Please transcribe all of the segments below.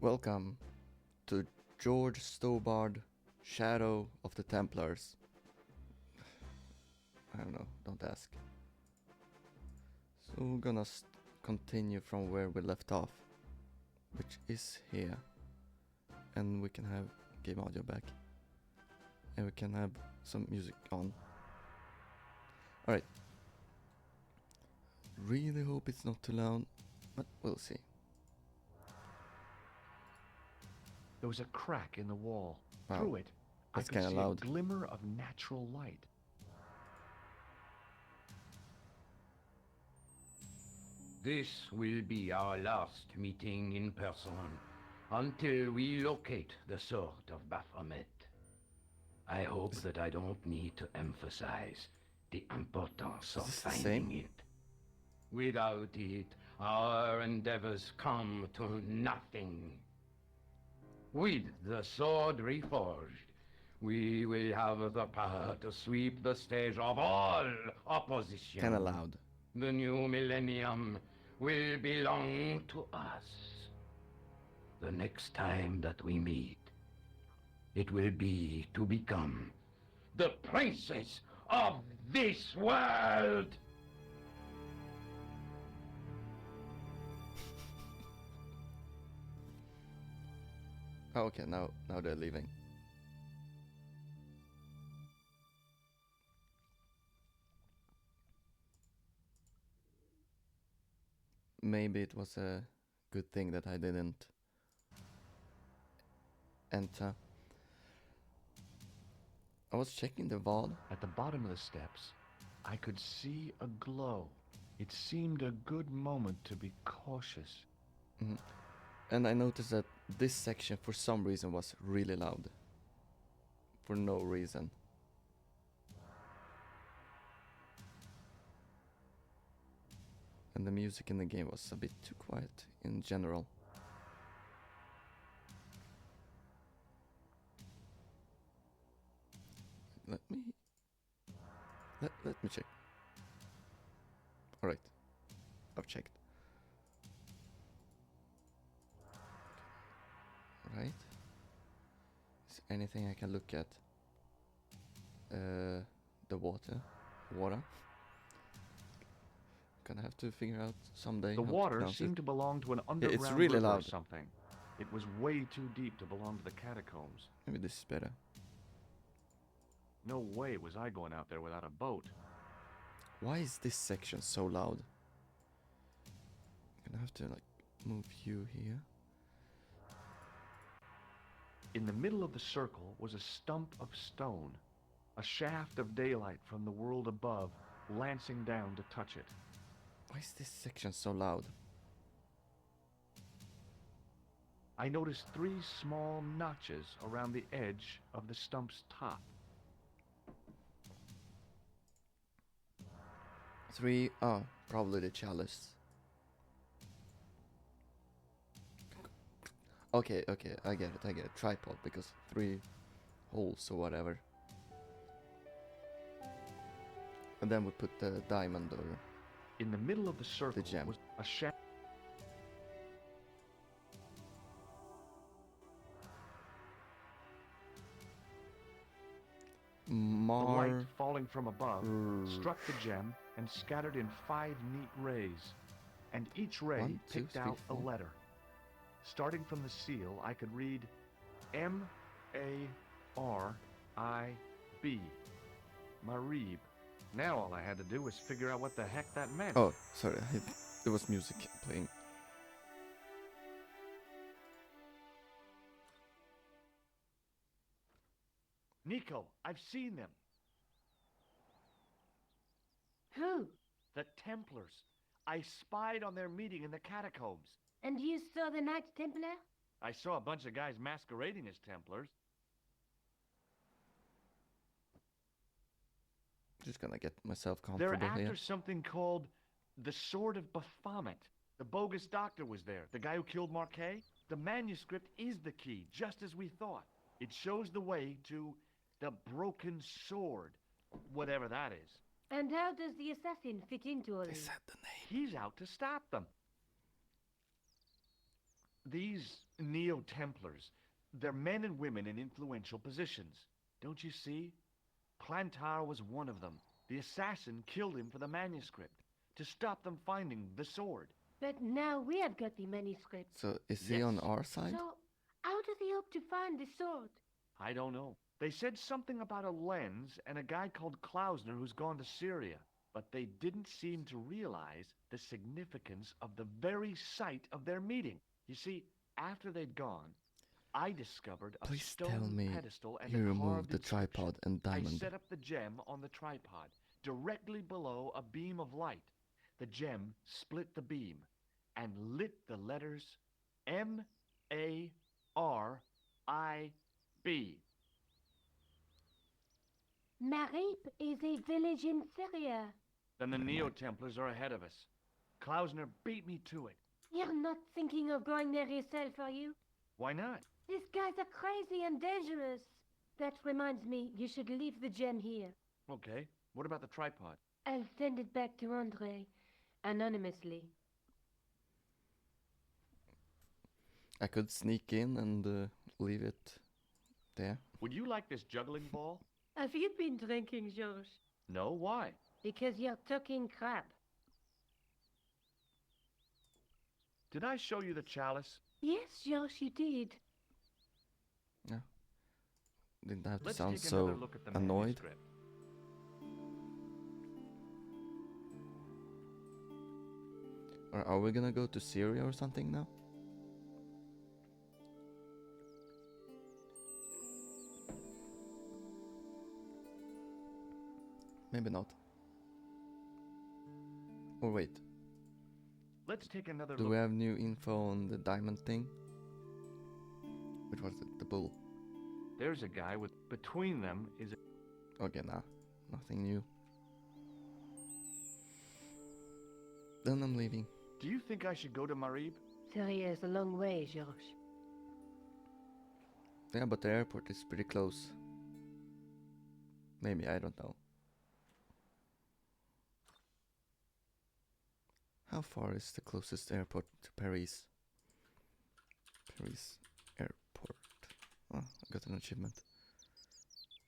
Welcome to George Stobart, Shadow of the Templars. I don't know, don't ask. So we're gonna continue from where we left off, which is here. And we can have game audio back. And we can have some music on. Alright. Really hope it's not too loud, but we'll see. There was a crack in the wall. Wow, Through it, I that's could kinda see loud. a glimmer of natural light. This will be our last meeting in person until we locate the sword of Baphomet. I hope that I don't need to emphasize the importance of Is this the finding same? it. Without it, our endeavors come to nothing. With the sword reforged, we will have the power to sweep the stage of all opposition. Kinda loud. The new millennium will belong to us. The next time that we meet, it will be to become the princes of this world! Oh, okay, now they're leaving. Maybe it was a good thing that I didn't enter. I was checking the VOD. At the bottom of the steps, I could see a glow. It seemed a good moment to be cautious. And I noticed that this section for some reason was really loud. For no reason. And the music in the game was a bit too quiet in general. Let me check. Alright. I've checked. Right. Is there anything I can look at? The water. Gonna have to figure out someday. The how to water pronounce seemed it. to belong to an underground it's really river or loud. something. It was way too deep to belong to the catacombs. Maybe this is better. No way was I going out there without a boat. Why is this section so loud? I'm gonna have to move you here. In the middle of the circle was a stump of stone, a shaft of daylight from the world above lancing down to touch it. Why is this section so loud? I noticed 3 small notches around the edge of the stump's top. 3, probably the chalice. Okay, I get it. Tripod, because 3 holes or whatever. And then we put the diamond or... In the middle of the circle gem. was a shaft. The light falling from above struck the gem and scattered in 5 neat rays, and each ray 1, 2, picked 3, out 4. a letter. Starting from the seal, I could read M-A-R-I-B. Marib. Now all I had to do was figure out what the heck that meant. Oh, sorry, there was music playing. Nico, I've seen them. Who? The Templars. I spied on their meeting in the catacombs. And you saw the Knights Templar? I saw a bunch of guys masquerading as Templars. Just gonna get myself They're comfortable after here. something called the Sword of Baphomet. The bogus doctor was there, the guy who killed Marquet. The manuscript is the key, just as we thought. It shows the way to the broken sword, whatever that is. And how does the assassin fit into all They this? said the name. He's out to stop them. These Neo-Templars, they're men and women in influential positions. Don't you see? Plantar was one of them. The assassin killed him for the manuscript, to stop them finding the sword. But now we have got the manuscript. So is he on Yes. our side? So, how does he hope to find the sword? I don't know. They said something about a lens and a guy called Klausner who's gone to Syria, but they didn't seem to realize the significance of the very site of their meeting. You see, after they'd gone, I discovered a Please tell stone me pedestal and you a removed carved the inscription. tripod and I diamond. set up the gem on the tripod, directly below a beam of light. The gem split the beam and lit the letters M-A-R-I-B. Marib is a village in Syria. Then the Neo-Templars are ahead of us. Klausner beat me to it. You're not thinking of going there yourself, are you? Why not? These guys are crazy and dangerous. That reminds me, you should leave the gem here. Okay, what about the tripod? I'll send it back to Andre, anonymously. I could sneak in and leave it there. Would you like this juggling ball? Have you been drinking, George? No, why? Because you're talking crap. Did I show you the chalice? Yes, George, you did. Didn't have to Let's sound take another so look at the annoyed. manuscript. Or are we gonna go to Syria or something now? Maybe not. Or wait, Let's take another do look. we have new info on the diamond thing? Which was it? The bull. There's a guy with between them is a Okay, nah, nothing new. Then I'm leaving. Do you think I should go to Marib? Syria is a long way, George. Yeah, but the airport is pretty close. Maybe, I don't know. How far is the closest airport to Paris? Paris airport. Oh, I got an achievement.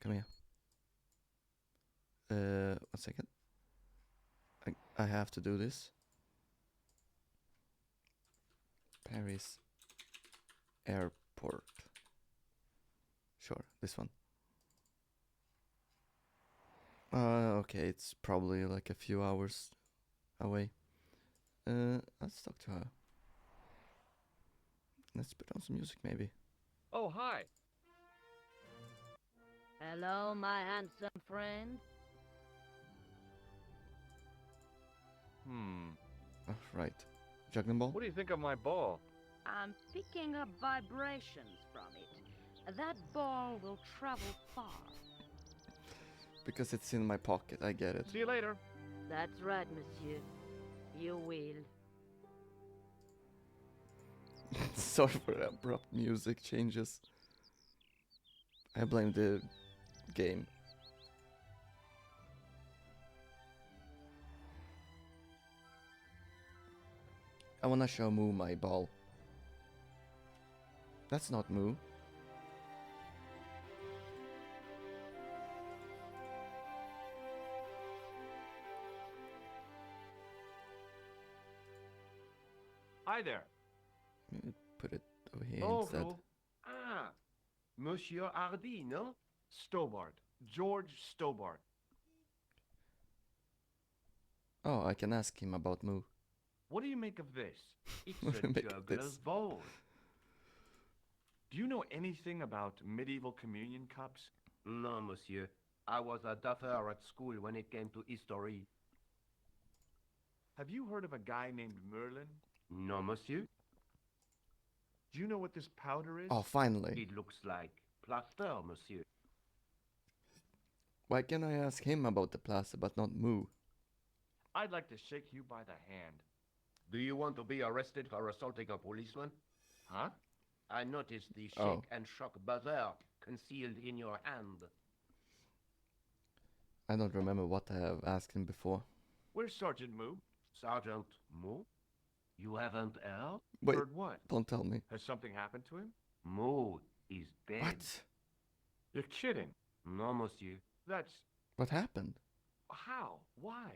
Come here. 1 second. I have to do this. Paris airport. Sure, this one. Okay, it's probably like a few hours away. Let's talk to her. Let's put on some music maybe. Oh, hi. Hello, my handsome friend. Right. Juggling ball? What do you think of my ball? I'm picking up vibrations from it. That ball will travel far. Because it's in my pocket, I get it. See you later. That's right, monsieur. You will. Sorry for the abrupt music changes. I blame the game. I wanna show Moo my ball. That's not Moo. Hi there. Maybe put it over here Bonjour. instead. Ah, Monsieur Hardy, no? Stobart. George Stobart. Oh, I can ask him about Moo. What do you make of this? It's What do a you make of juggler's this? ball. Do you know anything about medieval communion cups? No, monsieur. I was a duffer at school when it came to history. Have you heard of a guy named Merlin? No, monsieur. Do you know what this powder is? Oh, finally. It looks like plaster, monsieur. Why can I ask him about the plaza but not Moo? I'd like to shake you by the hand. Do you want to be arrested for assaulting a policeman? Huh? I noticed the shake Oh. and shock buzzer concealed in your hand. I don't remember what I have asked him before. Where's Sergeant Moo? Sergeant Moo? You haven't heard? Wait, Heard what? don't tell me. Has something happened to him? Moo is dead. What? You're kidding. No, monsieur. That's... What happened? How? Why?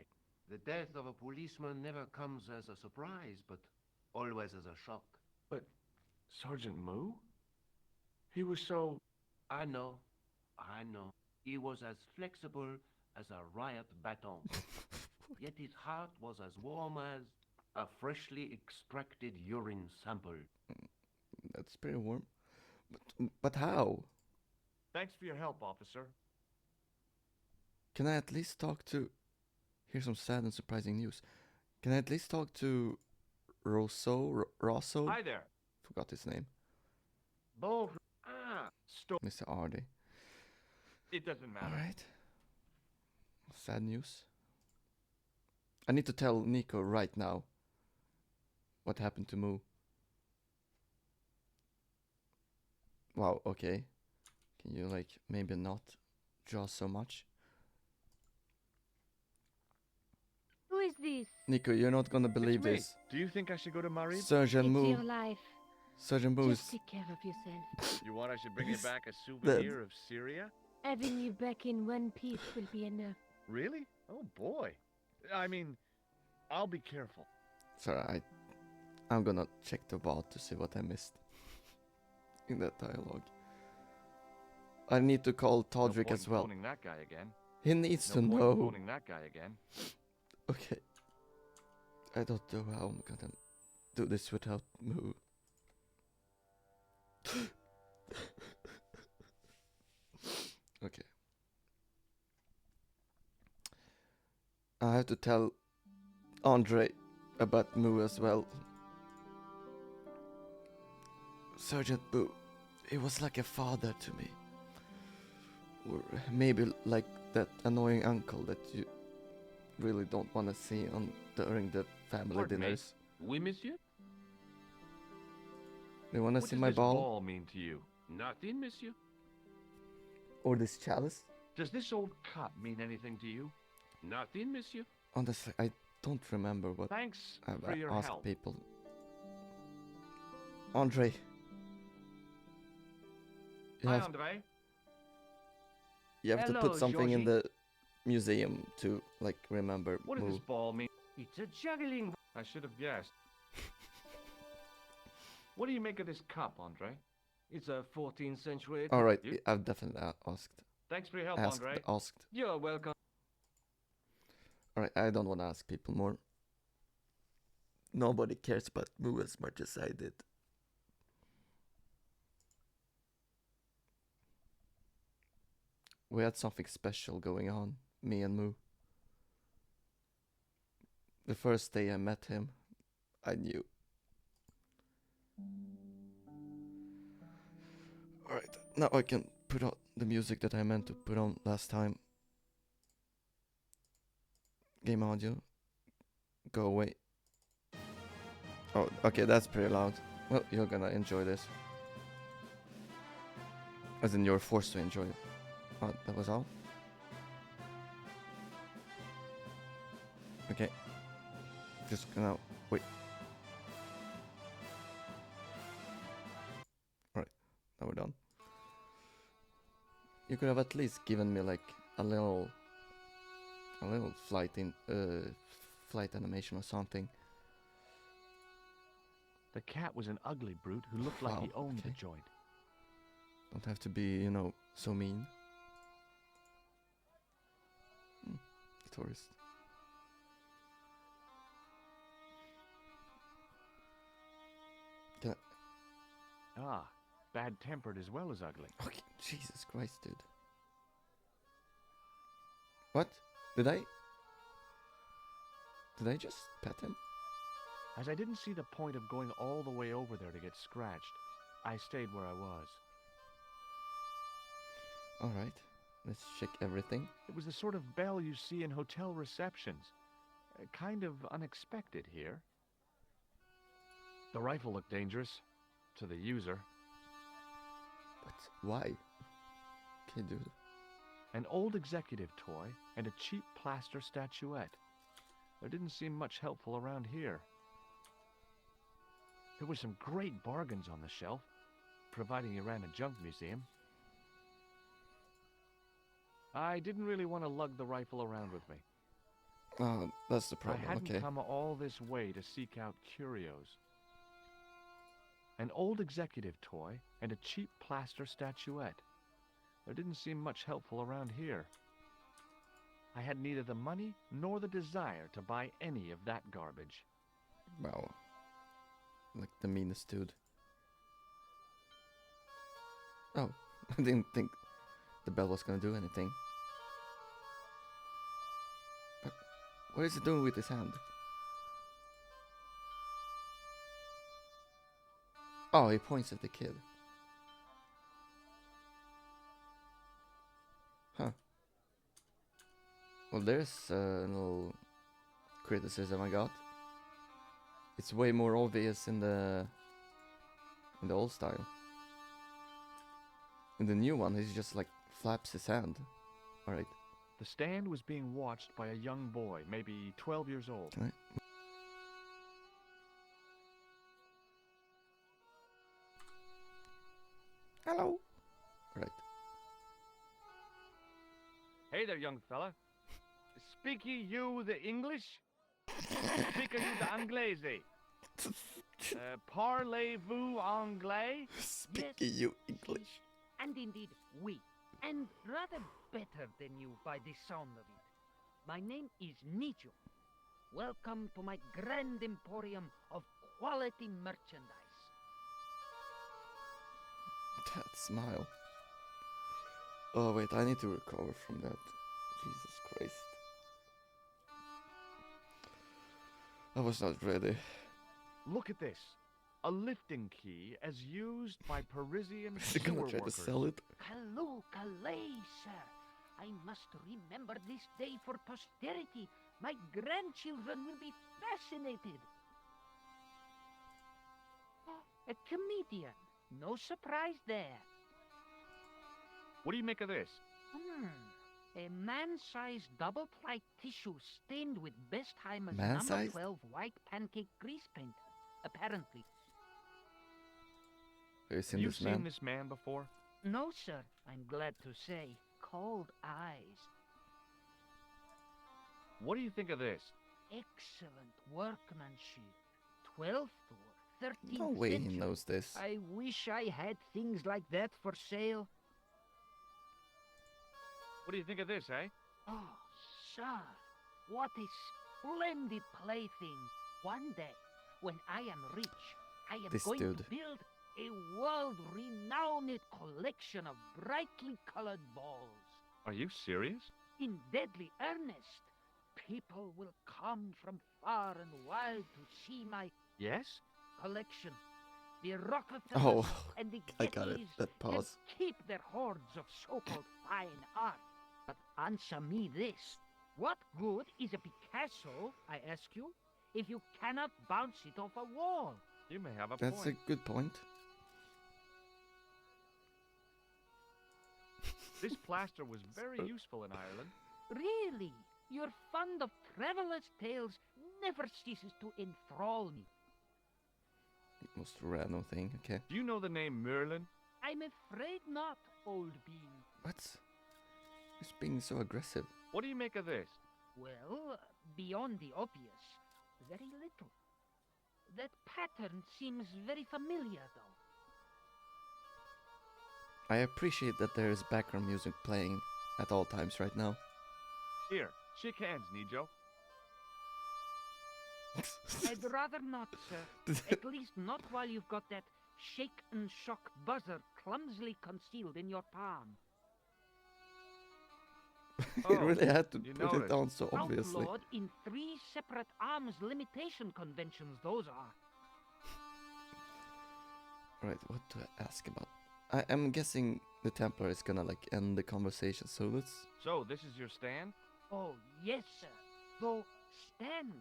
The death of a policeman never comes as a surprise, but always as a shock. But Sergeant Moo? He was so... I know. He was as flexible as a riot baton. Yet his heart was as warm as a freshly extracted urine sample. That's pretty warm. But how? Thanks for your help, officer. Can I at least talk to... Here's some sad and surprising news. Can I at least talk to Rosso? Hi there. Forgot his name. Bonjour. Mr. Ardy. It doesn't matter. Alright. Sad news. I need to tell Nico right now what happened to Moo. Wow, okay. Can you, like, maybe not draw so much? Who is this? Nico, you're not gonna believe It's me. this. Do you think I should go to Marib? Sergeant It's Moo. your life. Sergeant Moo Just is... take care of yourself. You want I should bring you He's back a souvenir of Syria? Having you back in one piece will be enough. Really? Oh boy. I mean, I'll be careful. Sorry, I'm gonna check the vault to see what I missed in that dialogue. I need to call No Todrick point as in well. phoning that guy again. He needs No to point in know. phoning that guy again. Okay. I don't know how I'm gonna do this without Moo. Okay. I have to tell Andre about Moo as well. Sergeant Moo, he was like a father to me. Or maybe like that annoying uncle that you really don't want to see on during the family Pardon me? dinners. Oui, monsieur? You want to What see does my this ball? ball mean to you? Nothing, monsieur. Or this chalice? Does this old cup mean anything to you? Nothing, monsieur. Honestly, I don't remember what Thanks I've for your asked help. people. Andre. You Hi, have, Andre. you have to Hello, put something in Georgie. the museum to, like, remember What does Moo. this ball mean? It's a juggling. I should have guessed. What do you make of this cup, Andre? It's a 14th century. Alright, You- I've definitely asked. Thanks for your help, Asked, Andre. asked. You're welcome. Alright, I don't want to ask people more. Nobody cares about Moo as much as I did. We had something special going on, me and Moo. The first day I met him, I knew. Alright, now I can put on the music that I meant to put on last time. Game audio. Go away. Oh, okay, that's pretty loud. Well, you're gonna enjoy this. As in, you're forced to enjoy it. Oh, that was all? Okay. Just gonna wait. Alright, now we're done. You could have at least given me like a little flight animation or something. The cat was an ugly brute who looked like Wow, he owned the okay. joint. Don't have to be, so mean. Tourist. Can Ah, bad-tempered as well as ugly. I... Okay, Jesus Christ, dude. What? Did I just pet him? As I didn't see the point of going all the way over there to get scratched, I stayed where I was. Alright, let's check everything. It was the sort of bell you see in hotel receptions. Kind of unexpected here. The rifle looked dangerous to the user. But why? Okay, dude. An old executive toy and a cheap plaster statuette. There didn't seem much helpful around here. There were some great bargains on the shelf, providing you ran a junk museum. I didn't really want to lug the rifle around with me. Oh, that's the I problem, hadn't okay. come all this way to seek out curios. An old executive toy and a cheap plaster statuette. There didn't seem much helpful around here. I had neither the money nor the desire to buy any of that garbage. Wow. Like the meanest dude. Oh, I didn't think the bell was gonna do anything. But what is it doing with his hand? Oh, he points at the kid. Huh. Well, there's a little criticism I got. It's way more obvious in the old style. In the new one, he just like flaps his hand. All right. The stand was being watched by a young boy, maybe 12 years old. Can I? Hello. Right. Hey there, young fella. Speak ye you the English? Speak you the Anglais? Parlez-vous anglais? Speaking you English. And indeed, we. And rather better than you by the sound of it. My name is Nijo. Welcome to my grand emporium of quality merchandise. That smile. Oh wait, I need to recover from that. Jesus Christ. I was not ready. Look at this. A lifting key as used by Parisian Is he gonna sewer try to workers. sell it? Hello, Calais, sir. I must remember this day for posterity. My grandchildren will be fascinated. A comedian. No surprise there. What do you make of this? A man-sized double-ply tissue stained with Bestheimer's number Man-sized? 12 white pancake grease paint. Apparently. Have you seen You've this man? seen this man before? No, sir. I'm glad to say. Cold eyes. What do you think of this? Excellent workmanship. 12th or 13th No way he century. knows this. I wish I had things like that for sale. What do you think of this, eh? Oh, sir, what a splendid plaything. One day, when I am rich, I am This going dude. to build a world-renowned collection of brightly colored balls. Are you serious? In deadly earnest, people will come from far and wide to see my Yes? collection. The Rockefellers Oh, and the I got it. Gettys That can pause. keep their hordes of so-called fine art. But answer me this. What good is a Picasso, I ask you, if you cannot bounce it off a wall? You may have a That's point. a good point. This plaster was very useful in Ireland. Really? Your fund of traveler's tales never ceases to enthrall me. Most random thing, okay. Do you know the name Merlin? I'm afraid not, old bean. What? He's being so aggressive. What do you make of this? Well, beyond the obvious, very little. That pattern seems very familiar, though. I appreciate that there is background music playing at all times right now. Here, shake hands, Nijo. I'd rather not, sir. At least not while you've got that shake and shock buzzer clumsily concealed in your palm. He really had to you put it noticed. down so obviously. Outlawed in 3 separate arms limitation conventions, those are. Right, what to ask about? I'm guessing the Templar is gonna like end the conversation, so let's... So, this is your stand? Oh, yes, sir. Though stand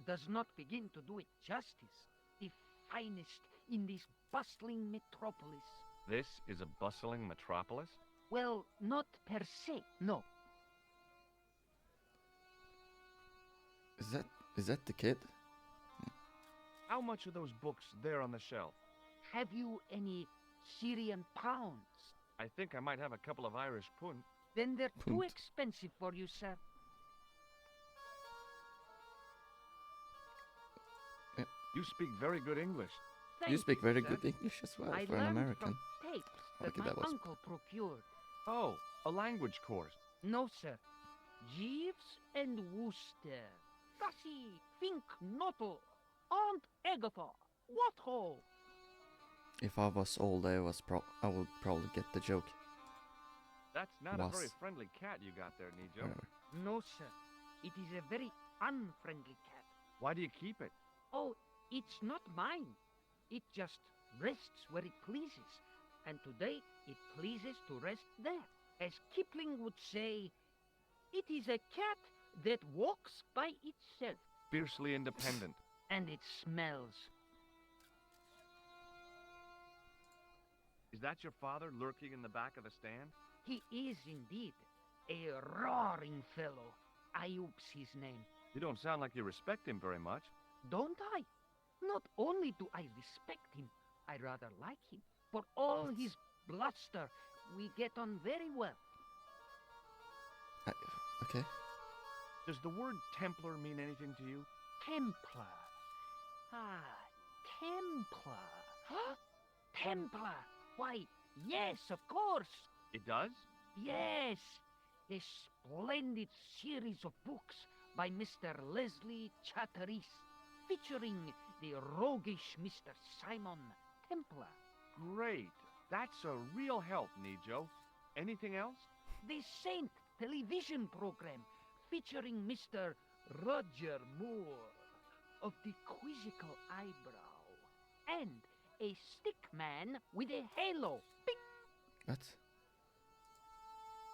does not begin to do it justice. The finest in this bustling metropolis. This is a bustling metropolis? Well, not per se, no. Is that the kid? How much are those books there on the shelf? Have you any Syrian pounds? I think I might have a couple of Irish punt. Then they're too Punt. expensive for you, sir. You speak very good English. Thank You speak very sir. good English as well I for an learned American. from tapes that Okay, my that was- uncle procured. Oh, a language course. No, sir. Jeeves and Wooster. Gussie, Fink, Nottle, Aunt Agatha. What ho? If I was old, I would probably get the joke. That's not a very Was. friendly cat you got there, Nijo. Whatever. No, sir. It is a very unfriendly cat. Why do you keep it? Oh, it's not mine. It just rests where it pleases. And today it pleases to rest there. As Kipling would say, it is a cat that walks by itself. Fiercely independent. And it smells. Is that your father lurking in the back of the stand? He is indeed a roaring fellow. Ayub's his name. You don't sound like you respect him very much. Don't I? Not only do I respect him, I rather like him. For all his bluster, we get on very well. Okay. Does the word Templar mean anything to you? Templar. Ah, Templar. Huh? Templar. Why, yes, of course. It does? Yes. A splendid series of books by Mr. Leslie Chatteris, featuring the roguish Mr. Simon Templar. Great. That's a real help, Nijo. Anything else? The Saint television program featuring Mr. Roger Moore of the quizzical eyebrow and a stick man with a halo. Bing! What?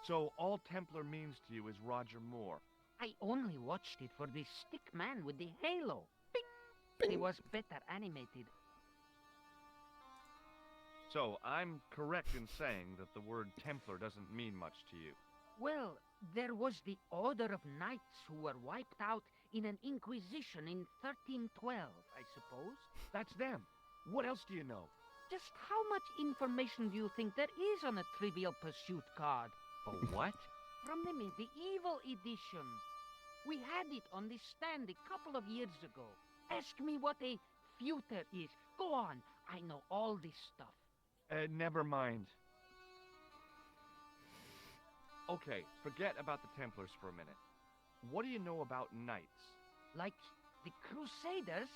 So all Templar means to you is Roger Moore. I only watched it for the stick man with the halo. Bing! It was better animated. So I'm correct in saying that the word Templar doesn't mean much to you. Well, there was the Order of Knights who were wiped out in an inquisition in 1312, I suppose. That's them. What else do you know? Just how much information do you think there is on a Trivial Pursuit card? A what? From the medieval edition. We had it on the stand a couple of years ago. Ask me what a feuter is. Go on. I know all this stuff. Never mind. Okay, forget about the Templars for a minute. What do you know about knights? Like the Crusaders,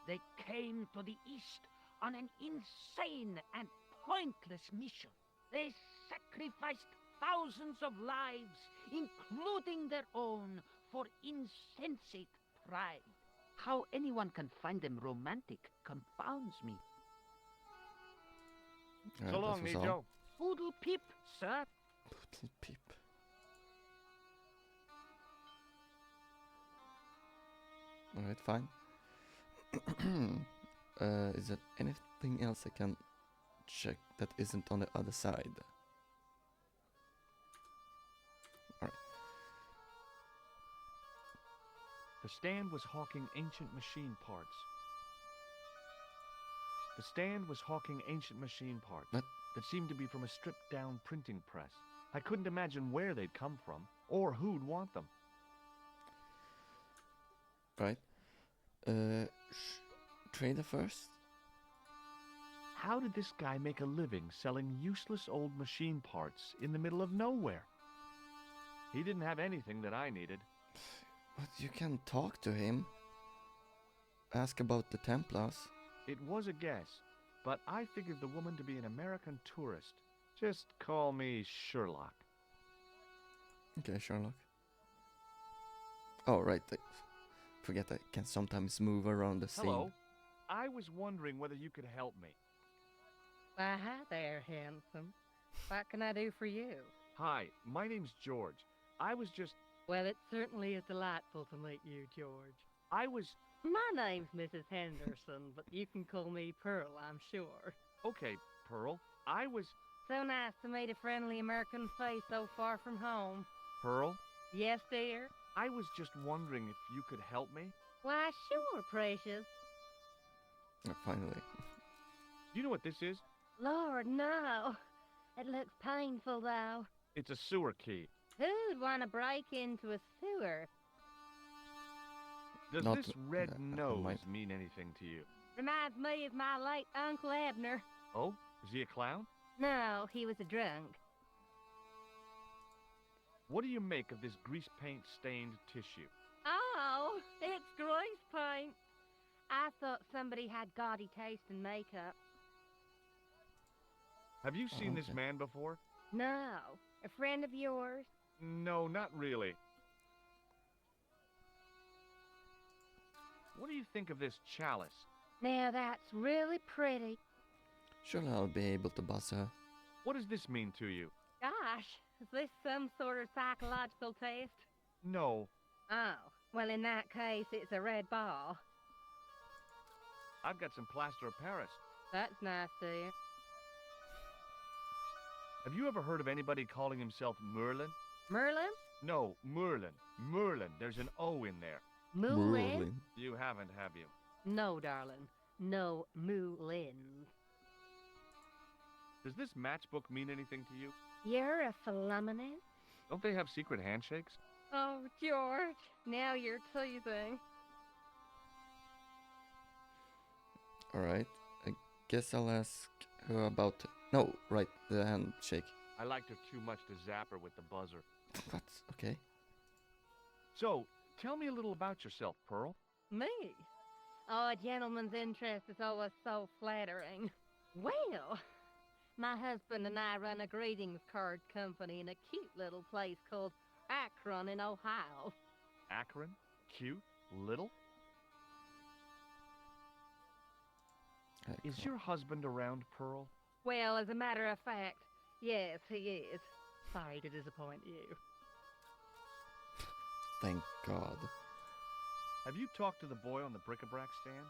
they came to the East on an insane and pointless mission. They sacrificed thousands of lives, including their own, for insensate pride. How anyone can find them romantic confounds me. Alright, So long, that was all. Nijo. Poodle pip, sir. Poodle peep. Alright, fine. Is there anything else I can check that isn't on the other side? Alright. The stand was hawking ancient machine parts. The stand was hawking ancient machine parts What? that seemed to be from a stripped-down printing press. I couldn't imagine where they'd come from, or who'd want them. Right. Trader first? How did this guy make a living selling useless old machine parts in the middle of nowhere? He didn't have anything that I needed. But you can talk to him. Ask about the Templars. It was a guess, but I figured the woman to be an American tourist. Just call me Sherlock. Okay, Sherlock. Oh, right. Forget I can sometimes move around the scene. Hello. I was wondering whether you could help me. Why, hi there, handsome. What can I do for you? Hi, my name's George. I was just... Well, it certainly is delightful to meet you, George. I was... My name's Mrs. Henderson, but you can call me Pearl, I'm sure. Okay, Pearl. I was... So nice to meet a friendly American face so far from home. Pearl? Yes, dear? I was just wondering if you could help me. Why, sure, precious. Finally. Do you know what this is? Lord, no. It looks painful, though. It's a sewer key. Who'd want to break into a sewer? Does Not this red that nose might- mean anything to you? Reminds me of my late Uncle Abner. Oh, is he a clown? No, he was a drunk. What do you make of this grease paint stained tissue? Oh, it's grease paint. I thought somebody had gaudy taste in makeup. Have you seen this okay. man before? No. A friend of yours? No, not really. What do you think of this chalice? Now that's really pretty. Surely I'll be able to buzz her. What does this mean to you? Gosh, is this some sort of psychological test? No, Oh, well in that case it's a red ball. I've got some plaster of Paris. That's nice, dear. Have you ever heard of anybody calling himself Merlin? Merlin? No, Merlin. Merlin. There's an O in there. Moulin? You haven't, have you? No, darling. No Moulins. Does this matchbook mean anything to you? You're a phenomenon? Don't they have secret handshakes? Oh, George, now you're teasing. Alright. I guess I'll ask her about... No, right, the handshake. I liked her too much to zap her with the buzzer. What? Okay. So, tell me a little about yourself, Pearl. Me? Oh, a gentleman's interest is always so flattering. Well, my husband and I run a greetings card company in a cute little place called Akron in Ohio. Akron? Cute? Little? Is your husband around, Pearl? Well, as a matter of fact, yes, he is. Sorry to disappoint you. Thank God. Have you talked to the boy on the bric-a-brac stand?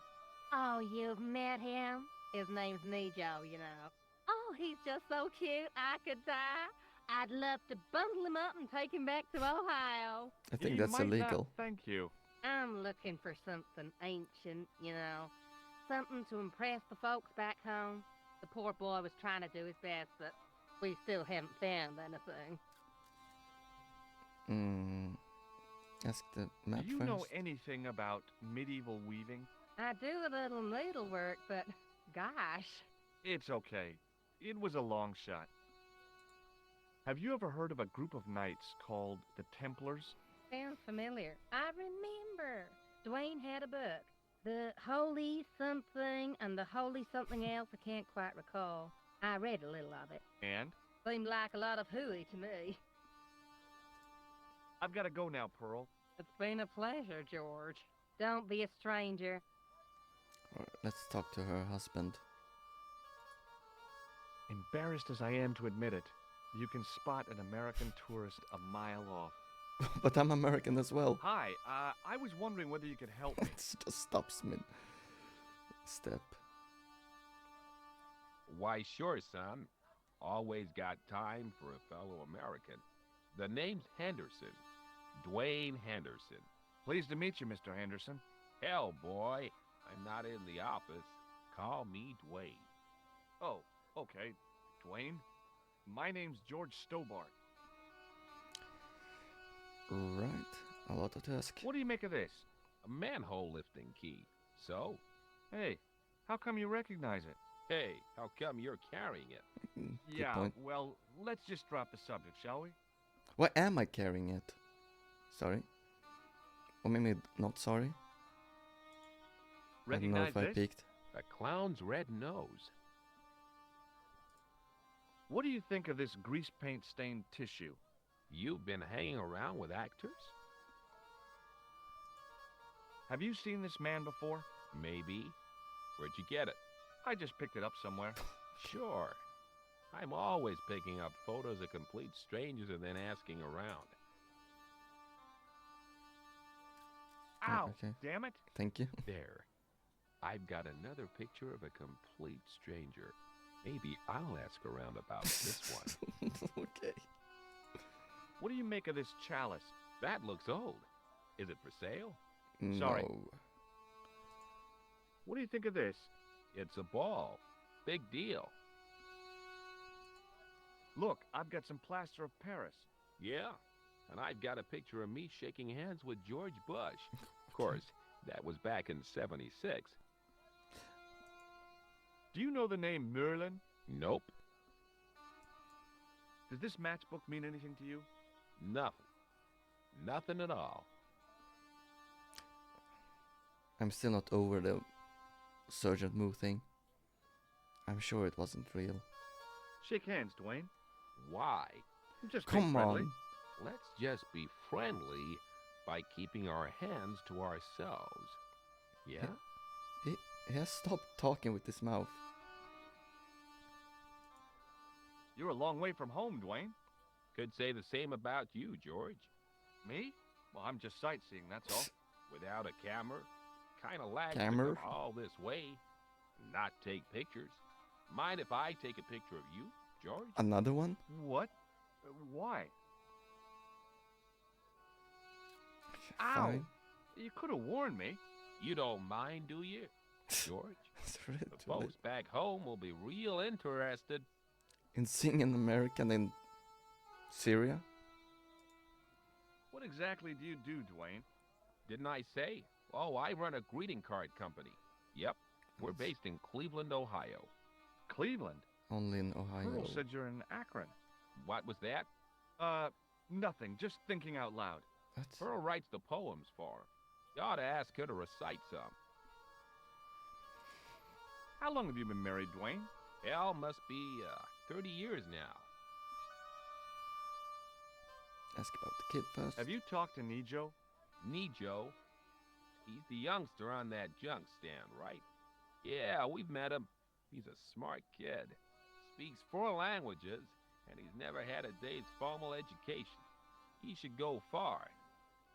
Oh, you've met him? His name's Nejo, you know. Oh, he's just so cute, I could die. I'd love to bundle him up and take him back to Ohio. I think You that's might not- illegal. Thank you. I'm looking for something ancient, you know. Something to impress the folks back home. The poor boy was trying to do his best, but we still haven't found anything. Ask the map Do you first. know anything about medieval weaving? I do a little needlework, but gosh. It's okay. It was a long shot. Have you ever heard of a group of knights called the Templars? Sounds familiar. I remember. Dwayne had a book. The Holy Something and the Holy Something Else, I can't quite recall. I read a little of it. And? Seemed like a lot of hooey to me. I've got to go now, Pearl. It's been a pleasure, George. Don't be a stranger. Let's talk to her husband. Embarrassed as I am to admit it, you can spot an American tourist a mile off. But I'm American as well. Hi, I was wondering whether you could help me. It just stops mid step. Why, sure, son. Always got time for a fellow American. The name's Henderson. Dwayne Henderson. Pleased to meet you, Mr. Henderson. Hell, boy, I'm not in the office. Call me Dwayne. Oh, okay. Dwayne? My name's George Stobart. Right. A lot to ask. What do you make of this? A manhole lifting key. So? Hey, how come you recognize it? Hey, how come you're carrying it? Good Yeah, point. well, let's just drop the subject, shall we? Why am I carrying it? Sorry. Or maybe not sorry. I don't know Recognize if I this? peeked. A clown's red nose. What do you think of this grease paint stained tissue? You've been hanging around with actors? Have you seen this man before? Maybe. Where'd you get it? I just picked it up somewhere. Sure. I'm always picking up photos of complete strangers and then asking around. Ow! Okay. Damn it! Thank you. There. I've got another picture of a complete stranger. Maybe I'll ask around about this one. Okay. What do you make of this chalice? That looks old. Is it for sale? Sorry. No. What do you think of this? It's a ball. Big deal. Look, I've got some plaster of Paris. Yeah. And I've got a picture of me shaking hands with George Bush. Of course, that was back in '76. Do you know the name Merlin? Nope. Does this matchbook mean anything to you? Nothing. Nothing at all. I'm still not over the Sergeant Moo thing. I'm sure it wasn't real. Shake hands, Dwayne. Why? I'm just being Come friendly. on. Let's just be friendly by keeping our hands to ourselves. Yeah? He has stopped talking with his mouth. You're a long way from home, Dwayne. Could say the same about you, George. Me? Well, I'm just sightseeing, that's all. Without a camera, kind of lags to Camera? come all this way, not take pictures. Mind if I take a picture of you, George? Another one? What? Why? Ow! Fine. You could have warned me. You don't mind, do you, George? It's really The folks back home will be real interested. in seeing an American in Syria? What exactly do you do, Dwayne? Didn't I say? Oh, I run a greeting card company. Yep, we're based in Cleveland, Ohio. Cleveland? Only in Ohio. Pearl said you're in Akron. What was that? Nothing. Just thinking out loud. What? Pearl writes the poems for her. You ought to ask her to recite some. How long have you been married, Dwayne? Hell, must be 30 years now. Ask about the kid first. Have you talked to Nijo? Nijo, he's the youngster on that junk stand, right? Yeah, we've met him. He's a smart kid. Speaks 4 languages, and he's never had a day's formal education. He should go far.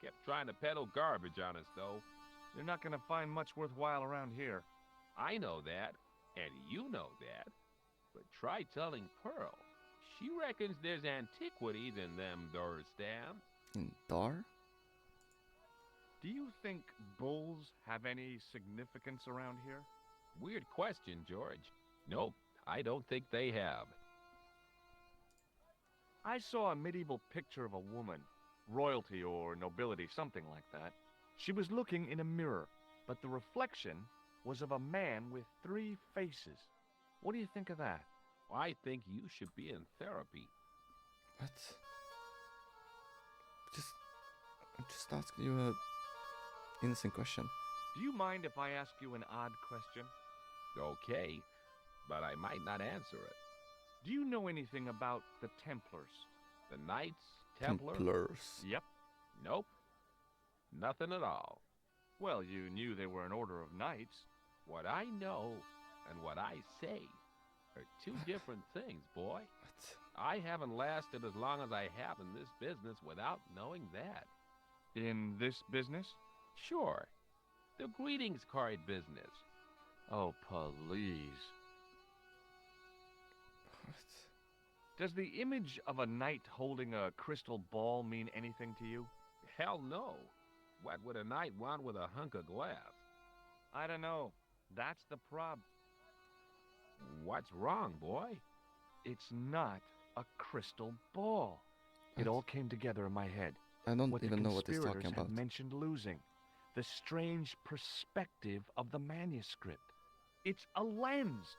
Kept trying to peddle garbage on us, though. You're not gonna find much worthwhile around here. I know that, and you know that. But try telling Pearl. She reckons there's antiquities in them there stands. In Dar? Do you think bulls have any significance around here? Weird question, George. Nope, I don't think they have. I saw a medieval picture of a woman, royalty or nobility, something like that. She was looking in a mirror, but the reflection was of a man with 3 faces. What do you think of that? I think you should be in therapy. What? I'm just asking you a innocent question. Do you mind if I ask you an odd question? Okay, but I might not answer it. Do you know anything about the Templars? The Knights Templar? Templars. Yep. Nope. Nothing at all. Well, you knew they were an order of knights. What I know and what I say are 2 different things, boy. What? I haven't lasted as long as I have in this business without knowing that. In this business? Sure. The greetings card business. Oh, please. What? Does the image of a knight holding a crystal ball mean anything to you? Hell no. What would a knight want with a hunk of glass? I don't know. That's the prob. What's wrong, boy? It's not a crystal ball. It all came together in my head. I don't What even the know what he's talking conspirators about. had mentioned losing. The strange perspective of the manuscript. It's a lens.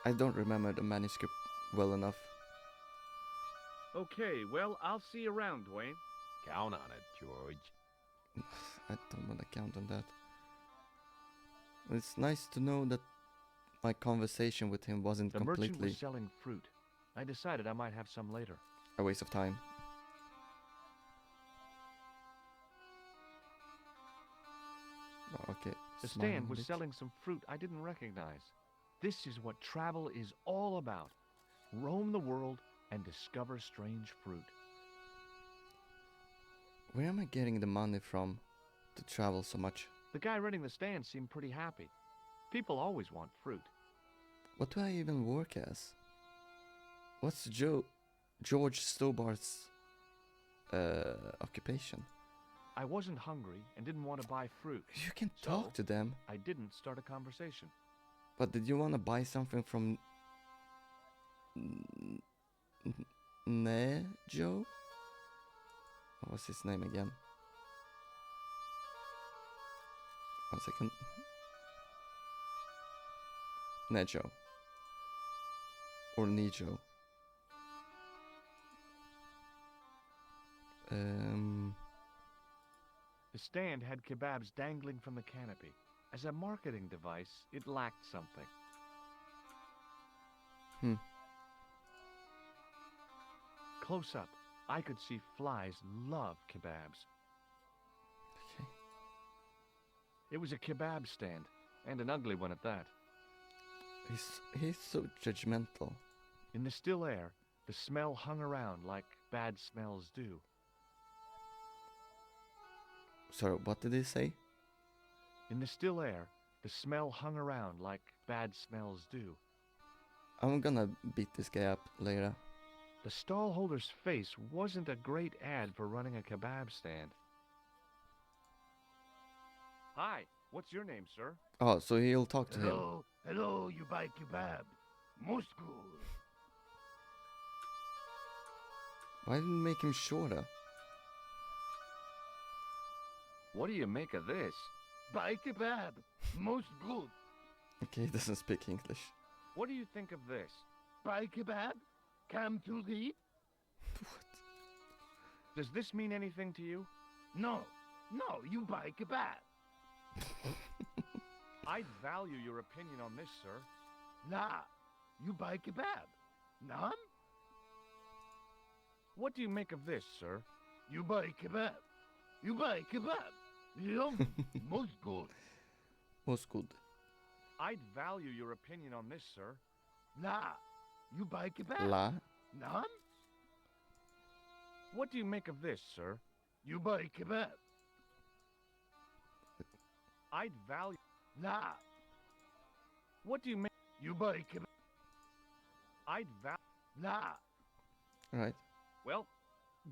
I don't remember the manuscript well enough. Okay, well, I'll see you around, Dwayne. Count on it, George. I don't want to count on that. It's nice to know that my conversation with him wasn't The merchant completely was selling fruit. I decided I might have some later. a waste of time. Oh, okay. The smile stand a was bit. selling some fruit I didn't recognize. This is what travel is all about. Roam the world and discover strange fruit. Where am I getting the money from to travel so much? The guy running the stand seemed pretty happy. People always want fruit. What do I even work as? What's George Stobart's occupation? I wasn't hungry and didn't want to buy fruit. You can So- talk to them. I didn't start a conversation. But did you want to buy something from Nejo? What was his name again? 1 second. Nejo. Or Nijo. The stand had kebabs dangling from the canopy. As a marketing device, it lacked something. Close up, I could see flies love kebabs. Okay. It was a kebab stand, and an ugly one at that. He's so judgmental. In the still air, the smell hung around like bad smells do. Sorry, what did he say? In the still air, the smell hung around like bad smells do. I'm gonna beat this guy up later. The stallholder's face wasn't a great ad for running a kebab stand. Hi, what's your name, sir? Oh, so he'll talk to him. Hello, hello, you buy kebab. Most good. Why didn't you make him shorter? What do you make of this? Buy kebab. Most good. Okay, he doesn't speak English. What do you think of this? Buy kebab. Come to eat. What? Does this mean anything to you? No, no, you buy kebab. I'd value your opinion on this, sir. Nah, you buy kebab. None? What do you make of this, sir? You buy kebab. You buy kebab. Yum, most good. Was good. I'd value your opinion on this, sir. Nah, you buy kebab. La. None? What do you make of this, sir? You buy kebab. I'd value... Nah, What do you make... you buy kebab. I'd value... Nah. Alright. Well,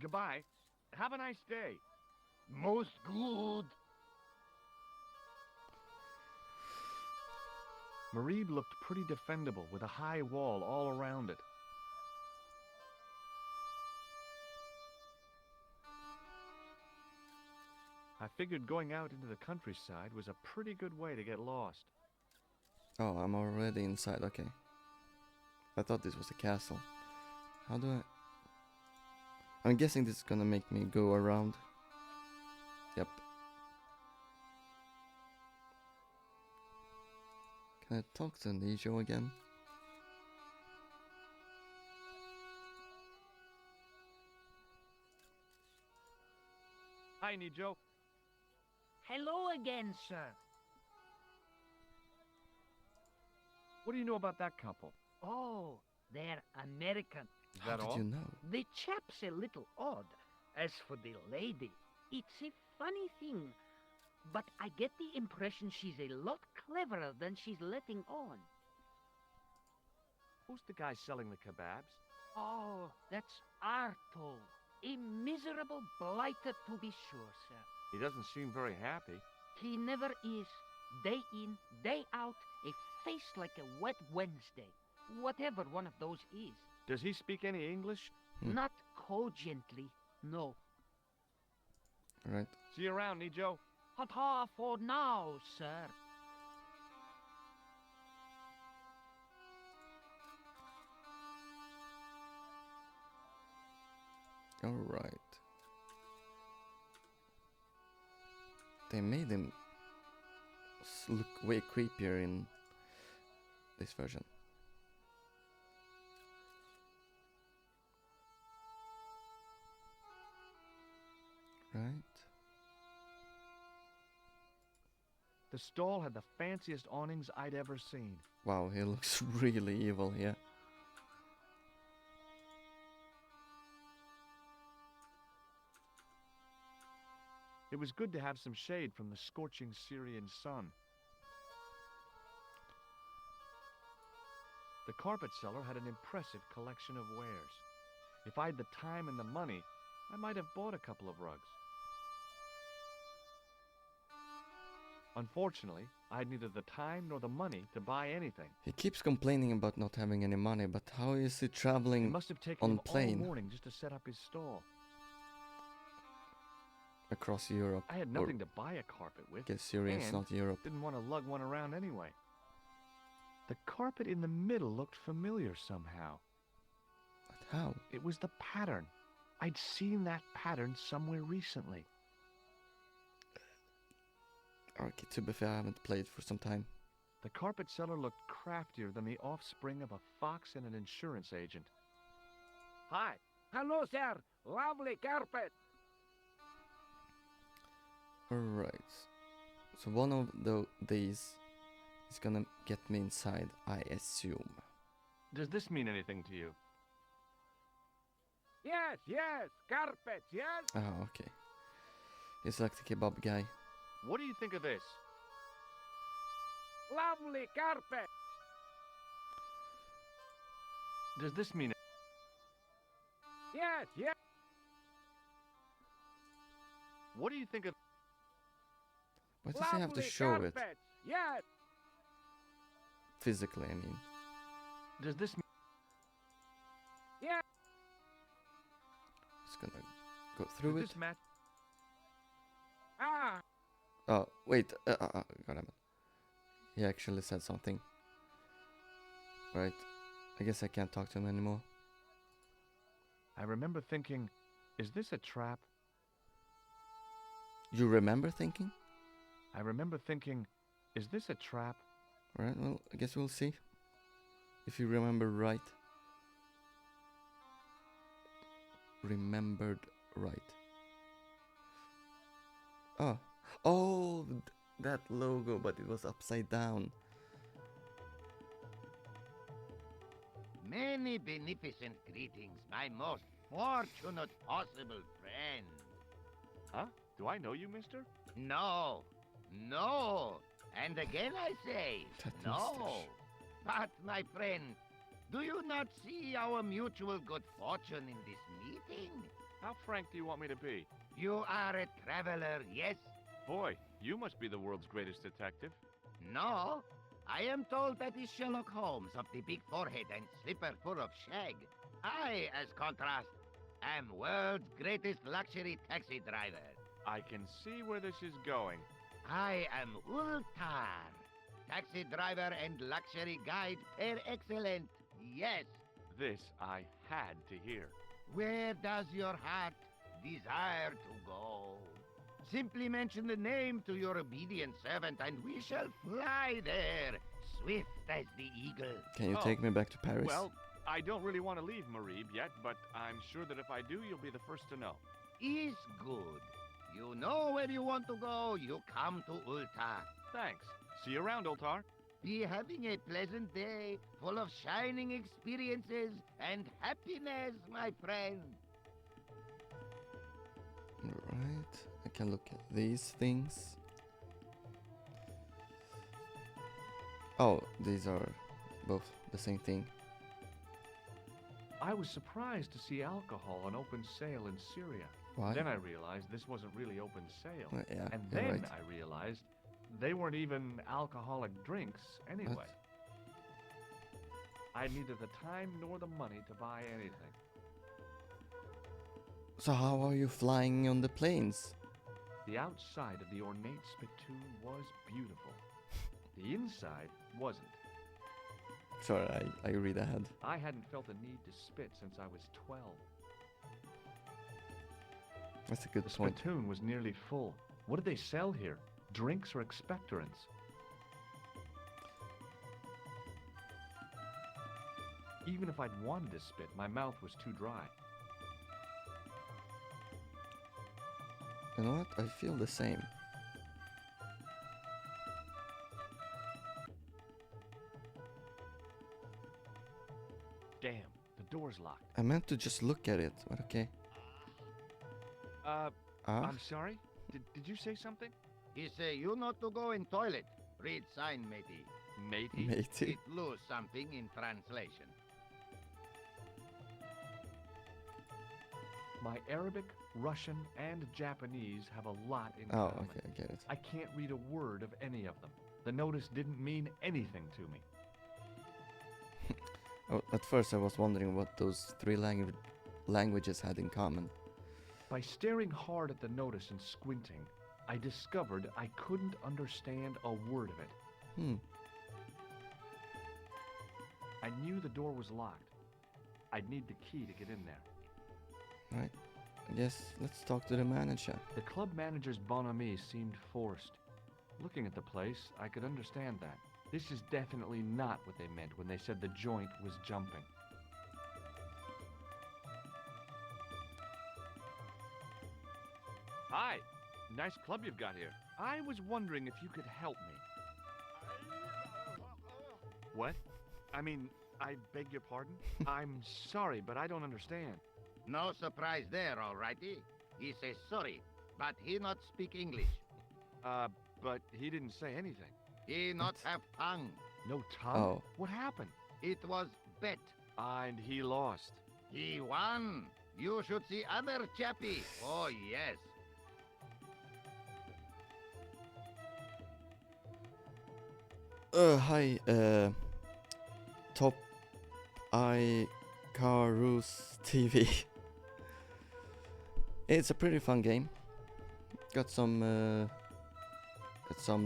goodbye. Have a nice day. Most good. Marib looked pretty defendable with a high wall all around it. I figured going out into the countryside was a pretty good way to get lost. Oh, I'm already inside. Okay. I thought this was a castle. How do I... I'm guessing this is gonna make me go around. Yep. Can I talk to Nijo again? Hi, Nijo. Hello again, sir. What do you know about that couple? Oh, they're American. Is How that did all? you know? The chap's a little odd. As for the lady, it's a funny thing. But I get the impression she's a lot cleverer than she's letting on. Who's the guy selling the kebabs? Oh, that's Arto. A miserable blighter to be sure, sir. He doesn't seem very happy. He never is. Day in, day out, a face like a wet Wednesday. Whatever one of those is. Does he speak any English? Not cogently, no. Alright. See you around, Nijo. Ta-ta for now, sir. Alright. They made him look way creepier in this version. Right. The stall had the fanciest awnings I'd ever seen. Wow, he looks really evil here. It was good to have some shade from the scorching Syrian sun. The carpet seller had an impressive collection of wares. If I had the time and the money, I might have bought a couple of rugs. Unfortunately, I had neither the time nor the money to buy anything. He keeps complaining about not having any money, but how is he It traveling must have taken on him all plane morning just to set up his stall. across Europe? I had Or nothing to buy a carpet with. I guess Syria is and not Europe. didn't want to lug one around anyway. The carpet in the middle looked familiar somehow. But how? It was the pattern. I'd seen that pattern somewhere recently. Okay, to be fair, I haven't played for some time. The carpet seller looked craftier than the offspring of a fox and an insurance agent. Hi. Hello, sir. Lovely carpet. Alright. So one of these is gonna get me inside, I assume. Does this mean anything to you? Yes, yes. Carpets, yes. Oh, okay. He's like the kebab guy. What do you think of this? Lovely carpet. Does this mean Yes, yes. What do you think of Why does he have to Lovely show it? carpets, yes. Physically, I mean. Does this mean Yeah. Just gonna go through does it. this match? Ah. Oh, wait. God damn it. He actually said something. Right. I guess I can't talk to him anymore. I remember thinking, is this a trap? You remember thinking? I remember thinking, is this a trap? Right, well, I guess we'll see. If you remember right. Remembered right. Oh. Oh, that logo, but it was upside down. Many beneficent greetings, my most fortunate possible friend. Huh? Do I know you, mister? No, no, and again I say, That no. mustache. But, my friend, do you not see our mutual good fortune in this meeting? How frank do you want me to be? You are a traveler, yes? Boy, you must be the world's greatest detective. No, I am told that is Sherlock Holmes of the big forehead and slipper full of shag. I, as contrast, am world's greatest luxury taxi driver. I can see where this is going. I am Ultar, taxi driver and luxury guide per excellent. Yes. This I had to hear. Where does your heart desire to go? Simply mention the name to your obedient servant and we shall fly there, swift as the eagle. Can you Oh, take me back to Paris? Well, I don't really want to leave Marib yet, but I'm sure that if I do, you'll be the first to know. Is good. You know where you want to go, you come to Ultar. Thanks. See you around, Oltar. Be having a pleasant day, full of shining experiences and happiness, my friend. Alright, I can look at these things. Oh, these are both the same thing. I was surprised to see alcohol on open sale in Syria. Why? Then I realized this wasn't really open sale. Yeah, And you're then right. I realized they weren't even alcoholic drinks anyway. What? I had neither the time nor the money to buy anything. So how are you flying on the planes? The outside of the ornate spittoon was beautiful. The inside wasn't. Sorry, I read ahead. I hadn't felt a need to spit since I was 12. That's a good The point. spittoon was nearly full. What did they sell here? Drinks or expectorants? Even if I'd wanted to spit, my mouth was too dry. You know what? I feel the same. Damn, the door's locked. I meant to just look at it, but okay. Ah? I'm sorry? Did you say something? He say you not to go in toilet. Read sign, matey. Matey? Matey. It lose something in translation. My Arabic Russian and Japanese have a lot in Oh, common. okay, I get it. I can't read a word of any of them. The notice didn't mean anything to me. Oh, at first I was wondering what those three languages had in common. By staring hard at the notice and squinting, I discovered I couldn't understand a word of it. Hmm. I knew the door was locked. I'd need the key to get in there. Right. I guess let's talk to the manager. The club manager's bonhomie seemed forced. Looking at the place, I could understand that. This is definitely not what they meant when they said the joint was jumping. Hi, nice club you've got here. I was wondering if you could help me. What? I mean, I beg your pardon? I'm sorry, but I don't understand. No surprise there, alrighty. He says sorry, but he not speak English. But he didn't say anything. He not What? have tongue. No tongue? Oh. What happened? It was bet. And he lost. He won. You should see other chappie. Oh, yes. Hi, Top Icarus TV. It's a pretty fun game. Got some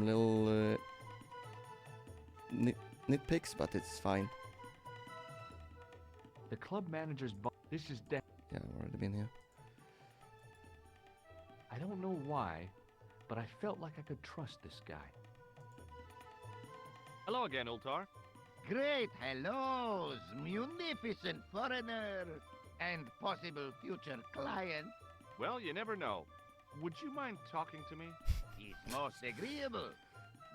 little nitpicks, but it's fine. The club manager's this is Yeah, I've already been here. I don't know why, but I felt like I could trust this guy. Hello again, Ultar. Great hellos, munificent foreigner, and possible future client. Well, you never know. Would you mind talking to me? It's most agreeable.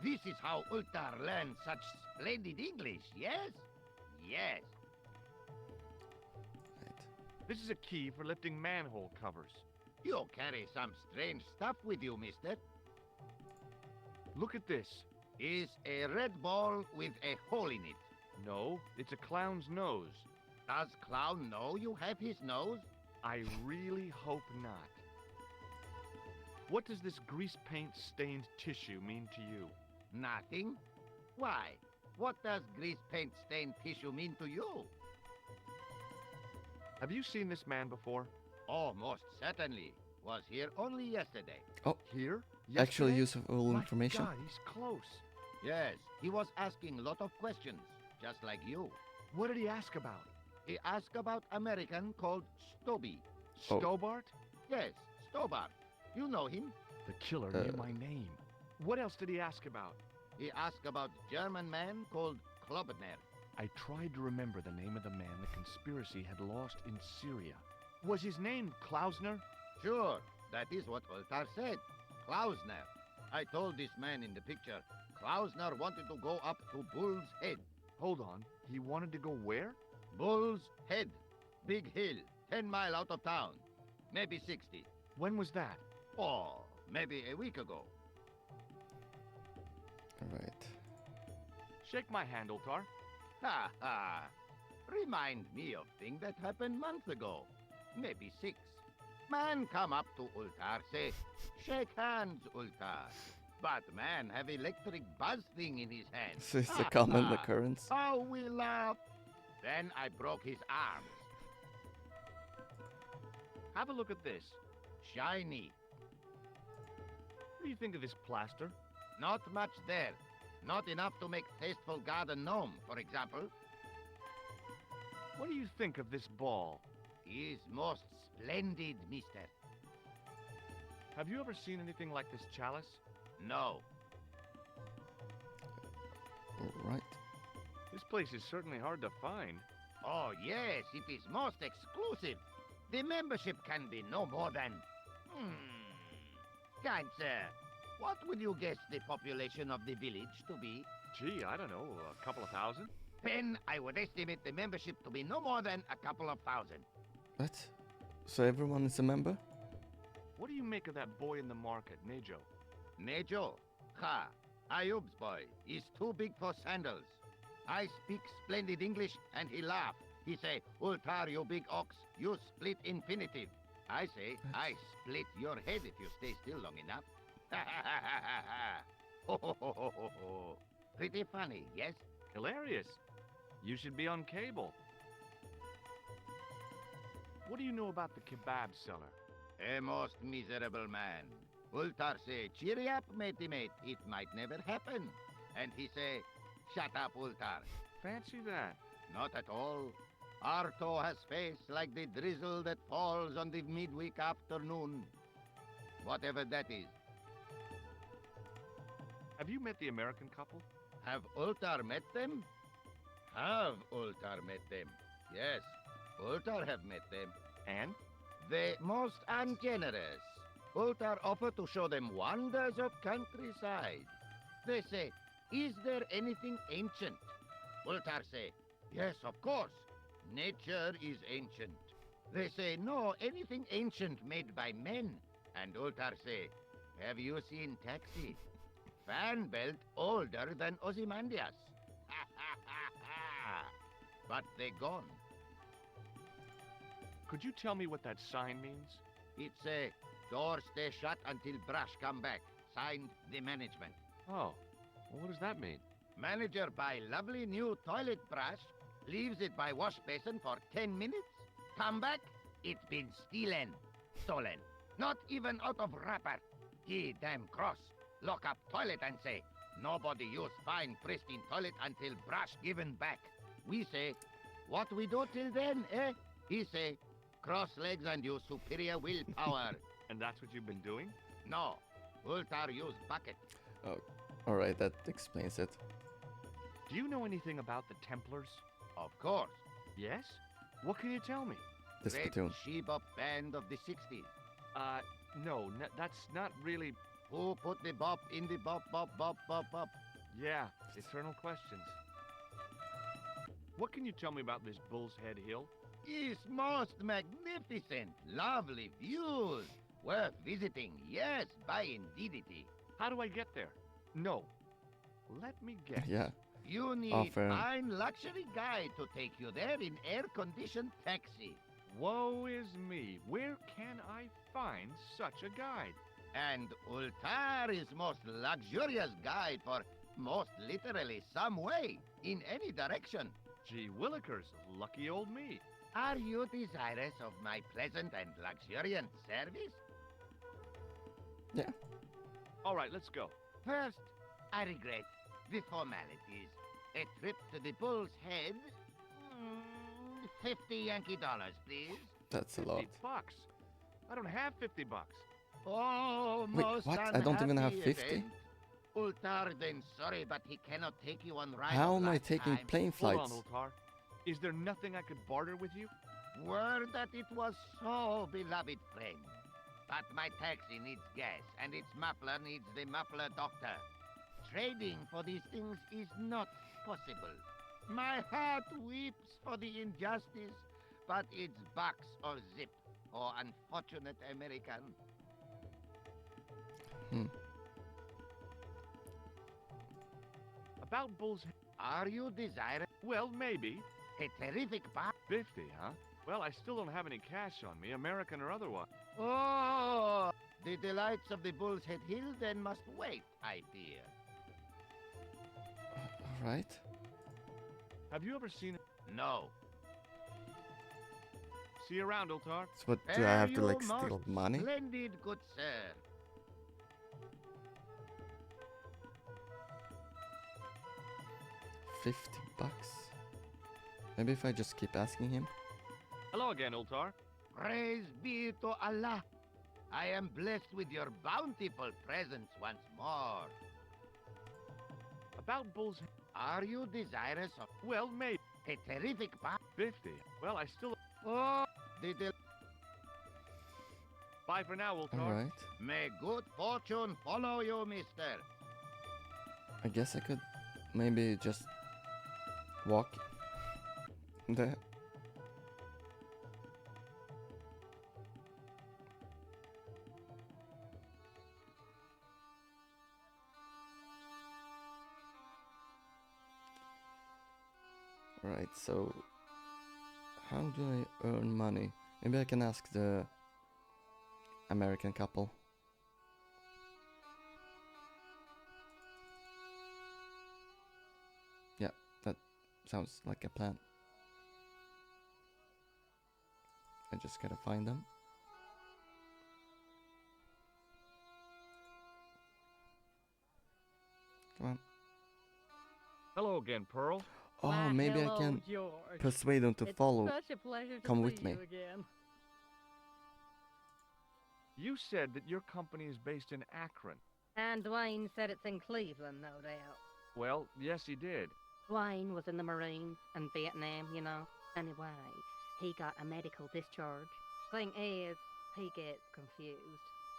This is how Ultar learns such splendid English, yes? Yes. Right. This is a key for lifting manhole covers. You carry some strange stuff with you, mister. Look at this. Is a red ball with a hole in it. No, it's a clown's nose. Does Clown know you have his nose? I really hope not. What does this grease paint stained tissue mean to you? Nothing. Why? What does grease paint stained tissue mean to you? Have you seen this man before? Oh, most certainly. Was here only yesterday. Here? Actually Yesterday? useful My information. God, he's close. Yes, he was asking a lot of questions, just like you. What did he ask about? He asked about American called Stoby. Oh. Stobart? Yes, Stobart. You know him. The killer knew my name. What else did he ask about? He asked about German man called Klobner. I tried to remember the name of the man the conspiracy had lost in Syria. Was his name Klausner? Sure, that is what Ultar said. Klausner. I told this man in the picture, Klausner wanted to go up to Bull's Head. Hold on. He wanted to go where? Bull's Head. Big hill, 10 mile out of town. Maybe 60. When was that? Oh, maybe a week ago. Alright. Shake my hand, Ultar. Ha ha. Remind me of thing that happened month ago. Maybe 6. Man come up to Ultar, say, shake hands, Ultar. But man have electric buzz thing in his hand. So it's a common occurrence. How we laugh. Then I broke his arms. Have a look at this. Shiny. What do you think of this plaster? Not much there. Not enough to make tasteful garden gnome, for example. What do you think of this ball? Is most splendid, mister. Have you ever seen anything like this chalice? No. Alright. This place is certainly hard to find. Oh, yes, it is most exclusive. The membership can be no more than... Kind sir, what would you guess the population of the village to be? Gee, I don't know, a couple of thousand? Then I would estimate the membership to be no more than a couple of thousand. What? So everyone is a member? What do you make of that boy in the market, Nejo? Nejo? Ha! Ayub's boy is too big for sandals. I speak splendid English and he laugh. He say, Ultar, you big ox, you split infinitive. I say, I split your head if you stay still long enough. Ho, ho, ho, ho, ho, ho. Pretty funny, yes? Hilarious. You should be on cable. What do you know about the kebab seller? A most miserable man. Ultar say, cheery up, matey mate, it might never happen. And he say, shut up, Ultar. Fancy that. Not at all. Arto has face like the drizzle that falls on the midweek afternoon. Whatever that is. Have you met the American couple? Have Ultar met them? Have Ultar met them? Yes, Ultar have met them. And? They most ungenerous. Ultar offer to show them wonders of countryside. They say, is there anything ancient? Ultar say, yes, of course. Nature is ancient. They say, no, anything ancient made by men. And Ultar say, have you seen Taxi? Fan belt older than Ozymandias. But they gone. Could you tell me what that sign means? It's a door stay shut until brush come back. Signed, the management. Oh, well, what does that mean? Manager buy lovely new toilet brush, leaves it by wash basin for 10 minutes, come back, it's been stolen. Not even out of wrapper. He damn cross. Lock up toilet and say, nobody use fine pristine toilet until brush given back. We say, what we do till then, eh? He say, cross legs and use superior willpower. And that's what you've been doing? No, Ultar use bucket. Oh, alright, that explains it. Do you know anything about the Templars? Of course. Yes? What can you tell me? This Great platoon. Sheba band of the 60s. No, that's not really... Who put the bop in the bop, bop, bop, bop, bop? Yeah, eternal questions. What can you tell me about this Bull's Head Hill? It's most magnificent. Lovely views. Worth visiting, yes, by indeedity. How do I get there? No. Let me guess. Yeah. You need Offer. fine luxury guide to take you there in air-conditioned taxi. Woe is me. Where can I find such a guide? And Ultar is most luxurious guide for most literally some way, in any direction. Gee willikers, lucky old me. Are you desirous of my pleasant and luxuriant service? Yeah. All right, let's go. First, I regret the formalities. A trip to the Bull's Head. 50 Yankee dollars, please. That's a lot. $50. I don't have $50. Oh, Wait, most what? I don't even have unhappy 50? event. Ultar, then sorry, but he cannot take you on ride. How of am I lifetime. taking plane Hold flights? on, Ultar. Is there nothing I could barter with you? Word that it was so beloved friend. But my taxi needs gas, and its muffler needs the muffler doctor. Trading for these things is not possible. My heart weeps for the injustice, but it's box or zip, or unfortunate American. About Bull's Head. Are you desirous? Well, maybe. A terrific box? 50, huh? Well, I still don't have any cash on me, American or otherwise. Oh, the delights of the Bull's Head Hill then must wait, I fear. Alright. Have you ever seen it? No. See you around, Ultar. So what, do I have to like Fare you steal most money? Splendid, good sir. $50. Maybe if I just keep asking him. Hello again, Ultar. Praise be to Allah. I am blessed with your bountiful presence once more. About Bull's Head. Are you desirous of Well, maybe. a terrific box? 50. Well, I still... Oh, the Bye for now, Ultar. Alright. may good fortune follow you, mister. I guess I could maybe just walk there. Right, so how do I earn money? Maybe I can ask the American couple. Yeah, that sounds like a plan. I just gotta find them. Come on. Hello again, Pearl. Oh, Why, maybe I hello, can George. persuade them to It's follow. such a pleasure to Come see with me. you again. You said that your company is based in Akron. And Dwayne said it's in Cleveland, no doubt. Well, yes, he did. Dwayne was in the Marines and Vietnam, you know. Anyway, he got a medical discharge. Thing is, he gets confused.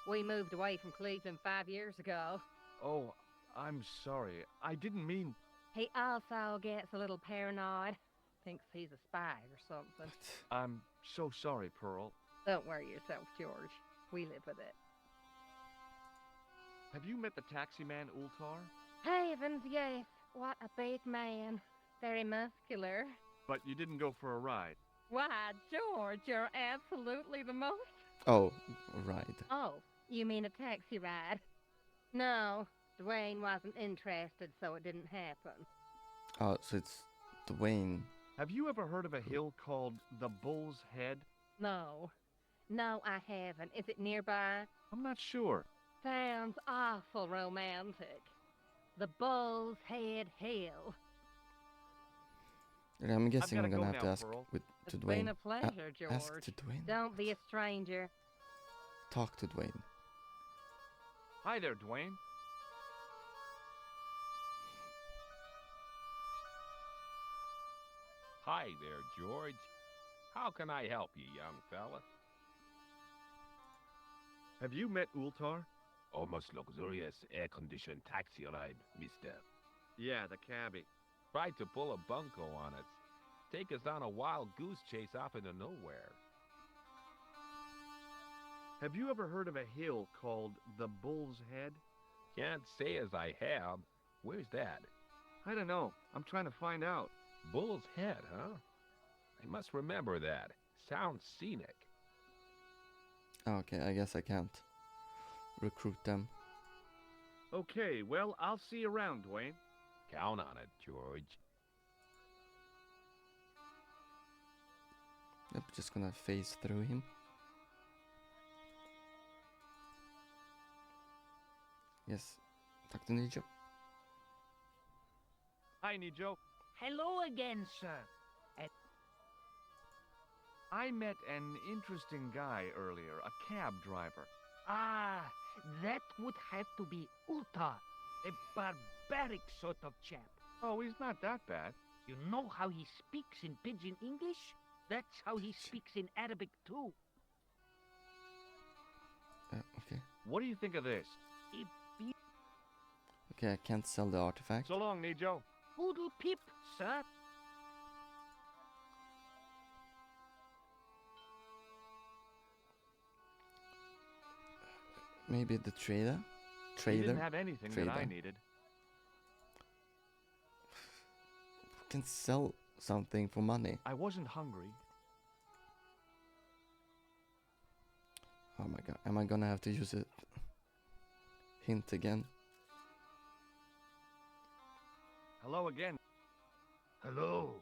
We moved away from Cleveland 5 years ago. Oh, I'm sorry. I didn't mean... He also gets a little paranoid. Thinks he's a spy or something. I'm so sorry, Pearl. Don't worry yourself, George. We live with it. Have you met the taxi man, Ultar? Heavens, yes. What a big man. Very muscular. But you didn't go for a ride. Why, George, you're absolutely the most... Oh, right. Oh, you mean a taxi ride? No, Dwayne wasn't interested, so it didn't happen. Oh, so it's Dwayne. Have you ever heard of a hill called the Bull's Head? No. No, I haven't. Is it nearby? I'm not sure. Sounds awful romantic. The Bull's Head Hill. And I'm guessing gotta I'm gonna go have to now, ask Pearl. to It's Dwayne. been a pleasure, George. Ask to Dwayne. Don't be a stranger. Talk to Dwayne. Hi there, Dwayne. Hi there, George. How can I help you, young fella? Have you met Ultar? Almost luxurious air-conditioned taxi ride, mister. Yeah, the cabbie. Tried to pull a bunco on us. Take us on a wild goose chase off into nowhere. Have you ever heard of a hill called the Bull's Head? Can't say as I have. Where's that? I don't know. I'm trying to find out. Bull's Head, huh? I must remember that. Sounds scenic. Okay, I guess I can't recruit them. Okay, well, I'll see you around, Dwayne. Count on it, George. Yep, just gonna phase through him. Yes, talk to Nijo. Hi, Nijo. Hello again, sir. I met an interesting guy earlier, a cab driver. Ah, that would have to be Ultar, a barbaric sort of chap. Oh, he's not that bad. You know how he speaks in pidgin English? That's how he speaks in Arabic too. Okay. What do you think of this? Okay, I can't sell the artifact. So long, Nijo. Poodle pip, sir. Maybe the trader? He Trader? didn't have anything that I Trader. needed. Can sell something for money. I wasn't hungry. Oh my god, am I gonna have to use it? Hint again. Hello again. Hello.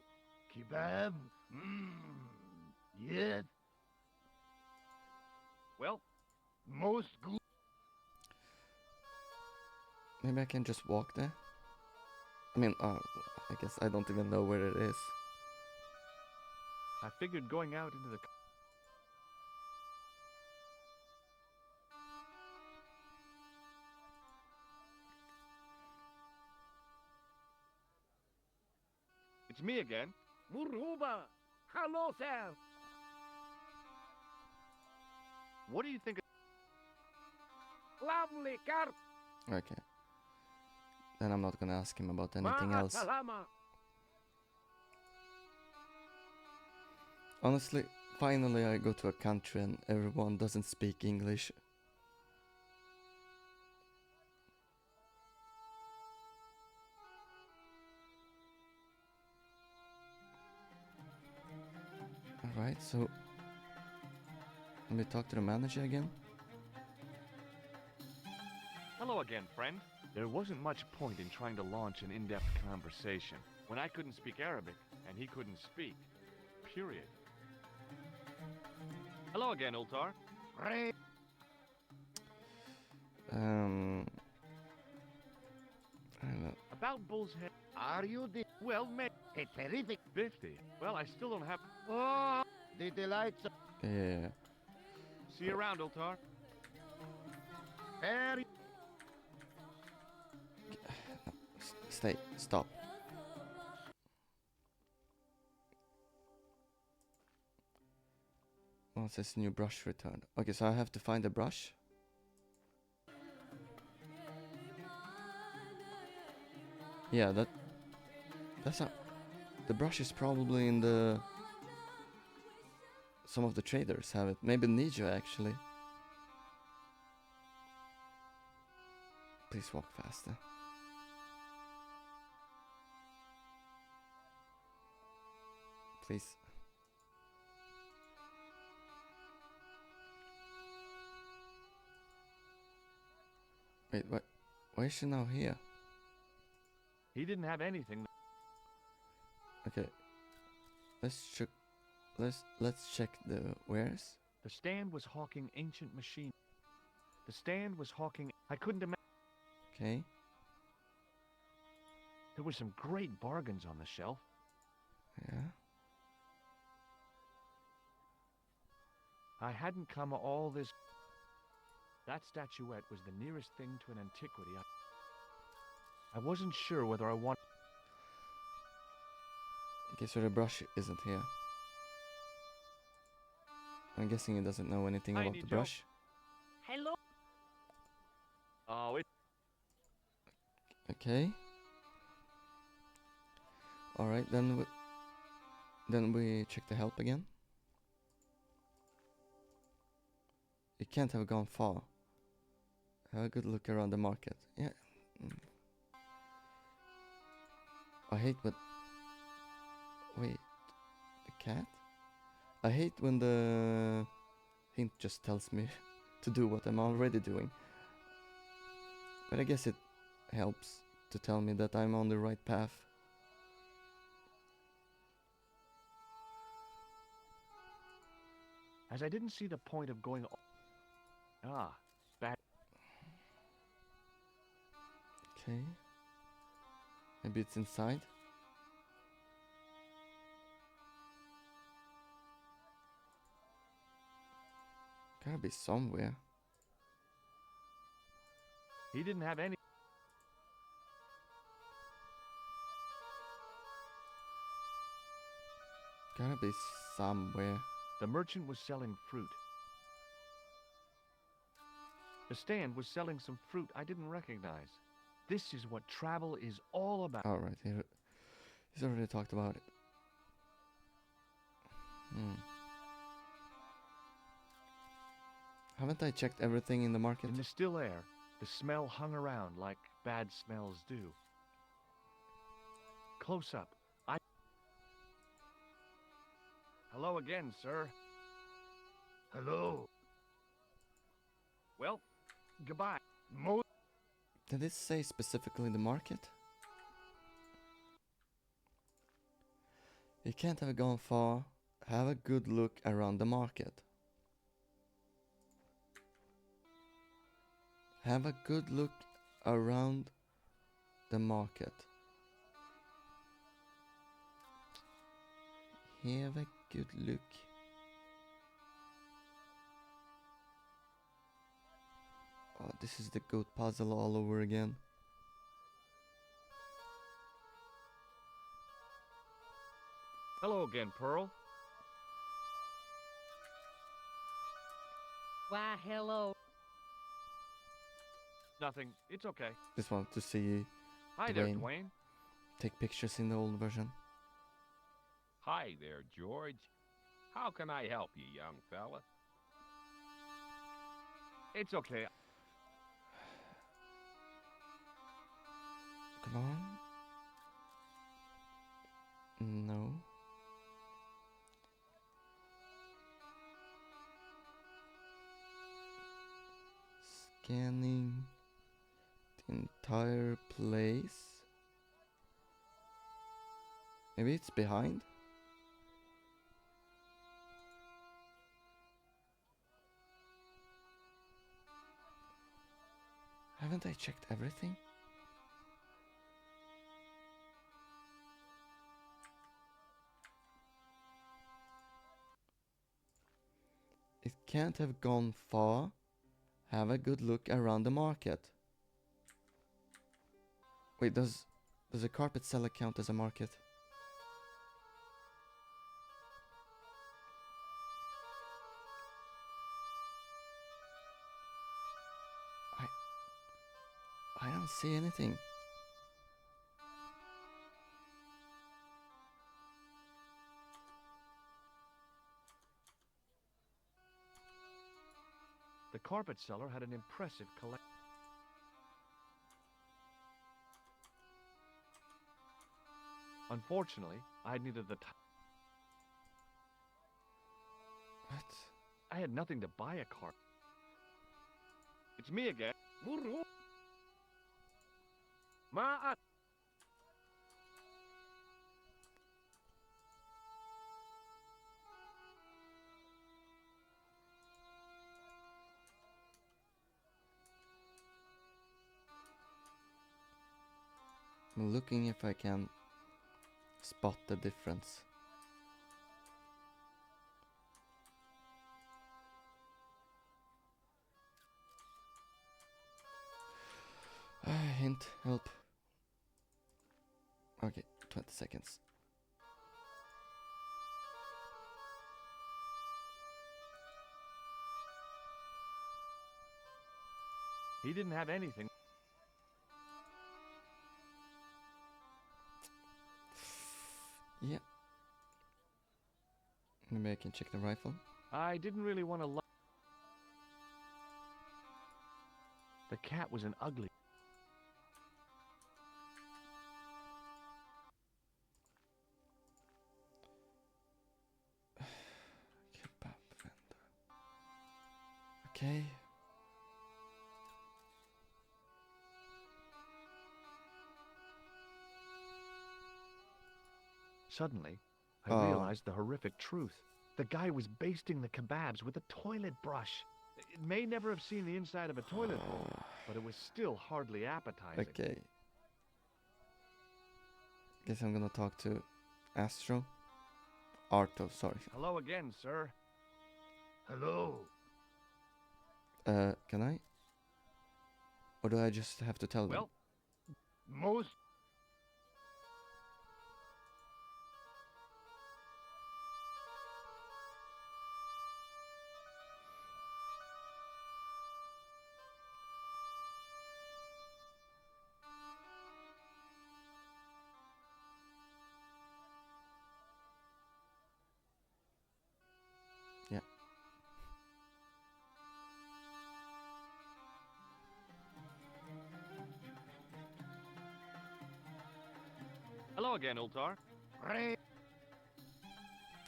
Kebab? Mmm. Yes. Well, Most good. Maybe I can just walk there? I mean, I guess I don't even know where it is. I figured going out into the... It's me again. Muruba. Hello, sir. What do you think of... Lovely car. Okay. Then I'm not gonna ask him about anything else. Salama. Honestly, finally I go to a country and everyone doesn't speak English. Alright, so let me talk to the manager again. Hello again, friend. There wasn't much point in trying to launch an in-depth conversation when I couldn't speak Arabic and he couldn't speak. Period. Hello again, Ultar. Great. I don't know. About Bull's Head. Are you the... Well, A terrific... 50. Well, I still don't have... Oh, the delights of... Yeah. See you around, Ultar. Very... Stay. Stop. Oh, it says new brush returned. Okay, so I have to find the brush. Yeah, that's not... The brush is probably in the... Some of the traders have it. Maybe Nijo actually. Please walk faster. Please. Wait, what? Why is she now here? He didn't have anything. Okay. Let's check the wares. The stand was hawking ancient machine. The stand was hawking... I couldn't imagine... Okay. There were some great bargains on the shelf. Yeah. I hadn't come all this... That statuette was the nearest thing to an antiquity. I wasn't sure whether I want... Okay, so the brush isn't here. I'm guessing he doesn't know anything Hi, about the Nijo. brush. Hello? Oh, it... Okay. Alright, then we check the help again. You can't have gone far. Have a good look around the market. Yeah. I hate when... Wait. The cat? I hate when the hint just tells me to do what I'm already doing. But I guess it helps to tell me that I'm on the right path. As I didn't see the point of going... Ah, bad... Okay. Maybe it's inside. Gotta be somewhere. He didn't have any... Gotta be somewhere. The merchant was selling fruit. The stand was selling some fruit I didn't recognize. This is what travel is all about. Alright, he's already talked about it. Haven't I checked everything in the market? In the still air, the smell hung around like bad smells do. Close up, I... Hello again, sir. Hello. Well, goodbye. Did it say specifically the market? You can't have gone far. Have a good look around the market. Have a good look around the market. Have a good look. Oh, this is the goat puzzle all over again. Hello again, Pearl. Why, hello. Nothing. It's okay. Just want to see Hi there, Dwayne. Dwayne. take pictures in the old version. Hi there, George. How can I help you, young fella? It's okay. Come on. No. Scanning. entire place. Maybe it's behind? Haven't I checked everything? It can't have gone far. Have a good look around the market. Wait, does a carpet seller count as a market? I don't see anything. The carpet seller had an impressive collection. Unfortunately, I had neither the time. What? I had nothing to buy a carpet. It's me again. Ma. I'm looking if I can spot the difference. Hint, help. Okay, 20 seconds. He didn't have anything. Yeah. Maybe I can check the rifle. I didn't really want to. The cat was an ugly. Kebab vendor. Okay. Suddenly, I Oh. realized the horrific truth. The guy was basting the kebabs with a toilet brush. It may never have seen the inside of a toilet bowl, but it was still hardly appetizing. Okay. Guess I'm gonna talk to Astro. Arto, sorry. Hello again, sir. Hello. Can I? Or do I just have to tell them? Well, Most Yeah. hello again, Ultar. great.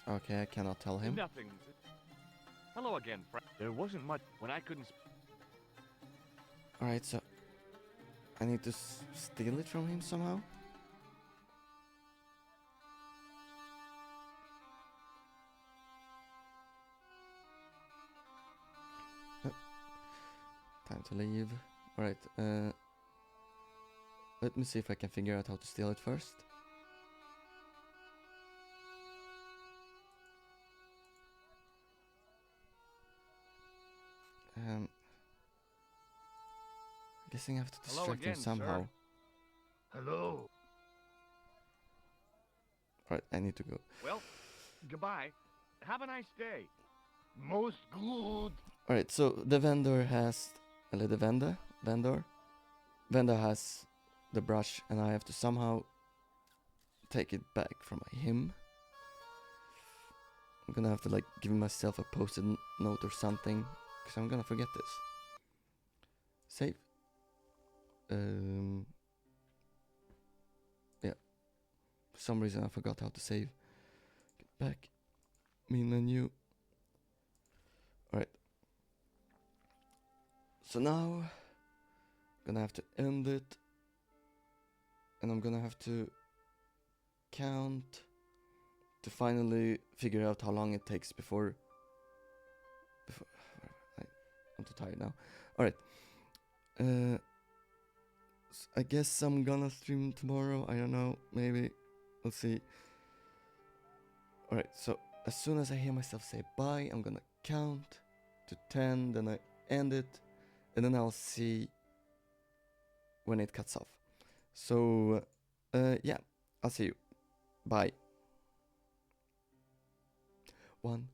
Okay, I cannot tell him. Nothing. Hello again, Frank. There wasn't much when I couldn't. Alright, so I need to steal it from him somehow? Time to leave. Alright, let me see if I can figure out how to steal it first. Guessing I have to Hello distract him again, somehow. sir. Hello. Alright, I need to go. Well, goodbye. Have a nice day. Most good. Alright, so the vendor has the vendor has the brush and I have to somehow take it back from him. I'm gonna have to like give myself a post-it note or something, because I'm gonna forget this. Save. Yeah. For some reason I forgot how to save. Get back. Main menu. Alright. So now gonna have to end it, and I'm gonna have to count to finally figure out how long it takes before I'm too tired now. Alright. I guess I'm gonna stream tomorrow. I don't know. Maybe. We'll see. Alright, so as soon as I hear myself say bye, I'm gonna count to 10, then I end it, and then I'll see when it cuts off. So, yeah, I'll see you. Bye. 1,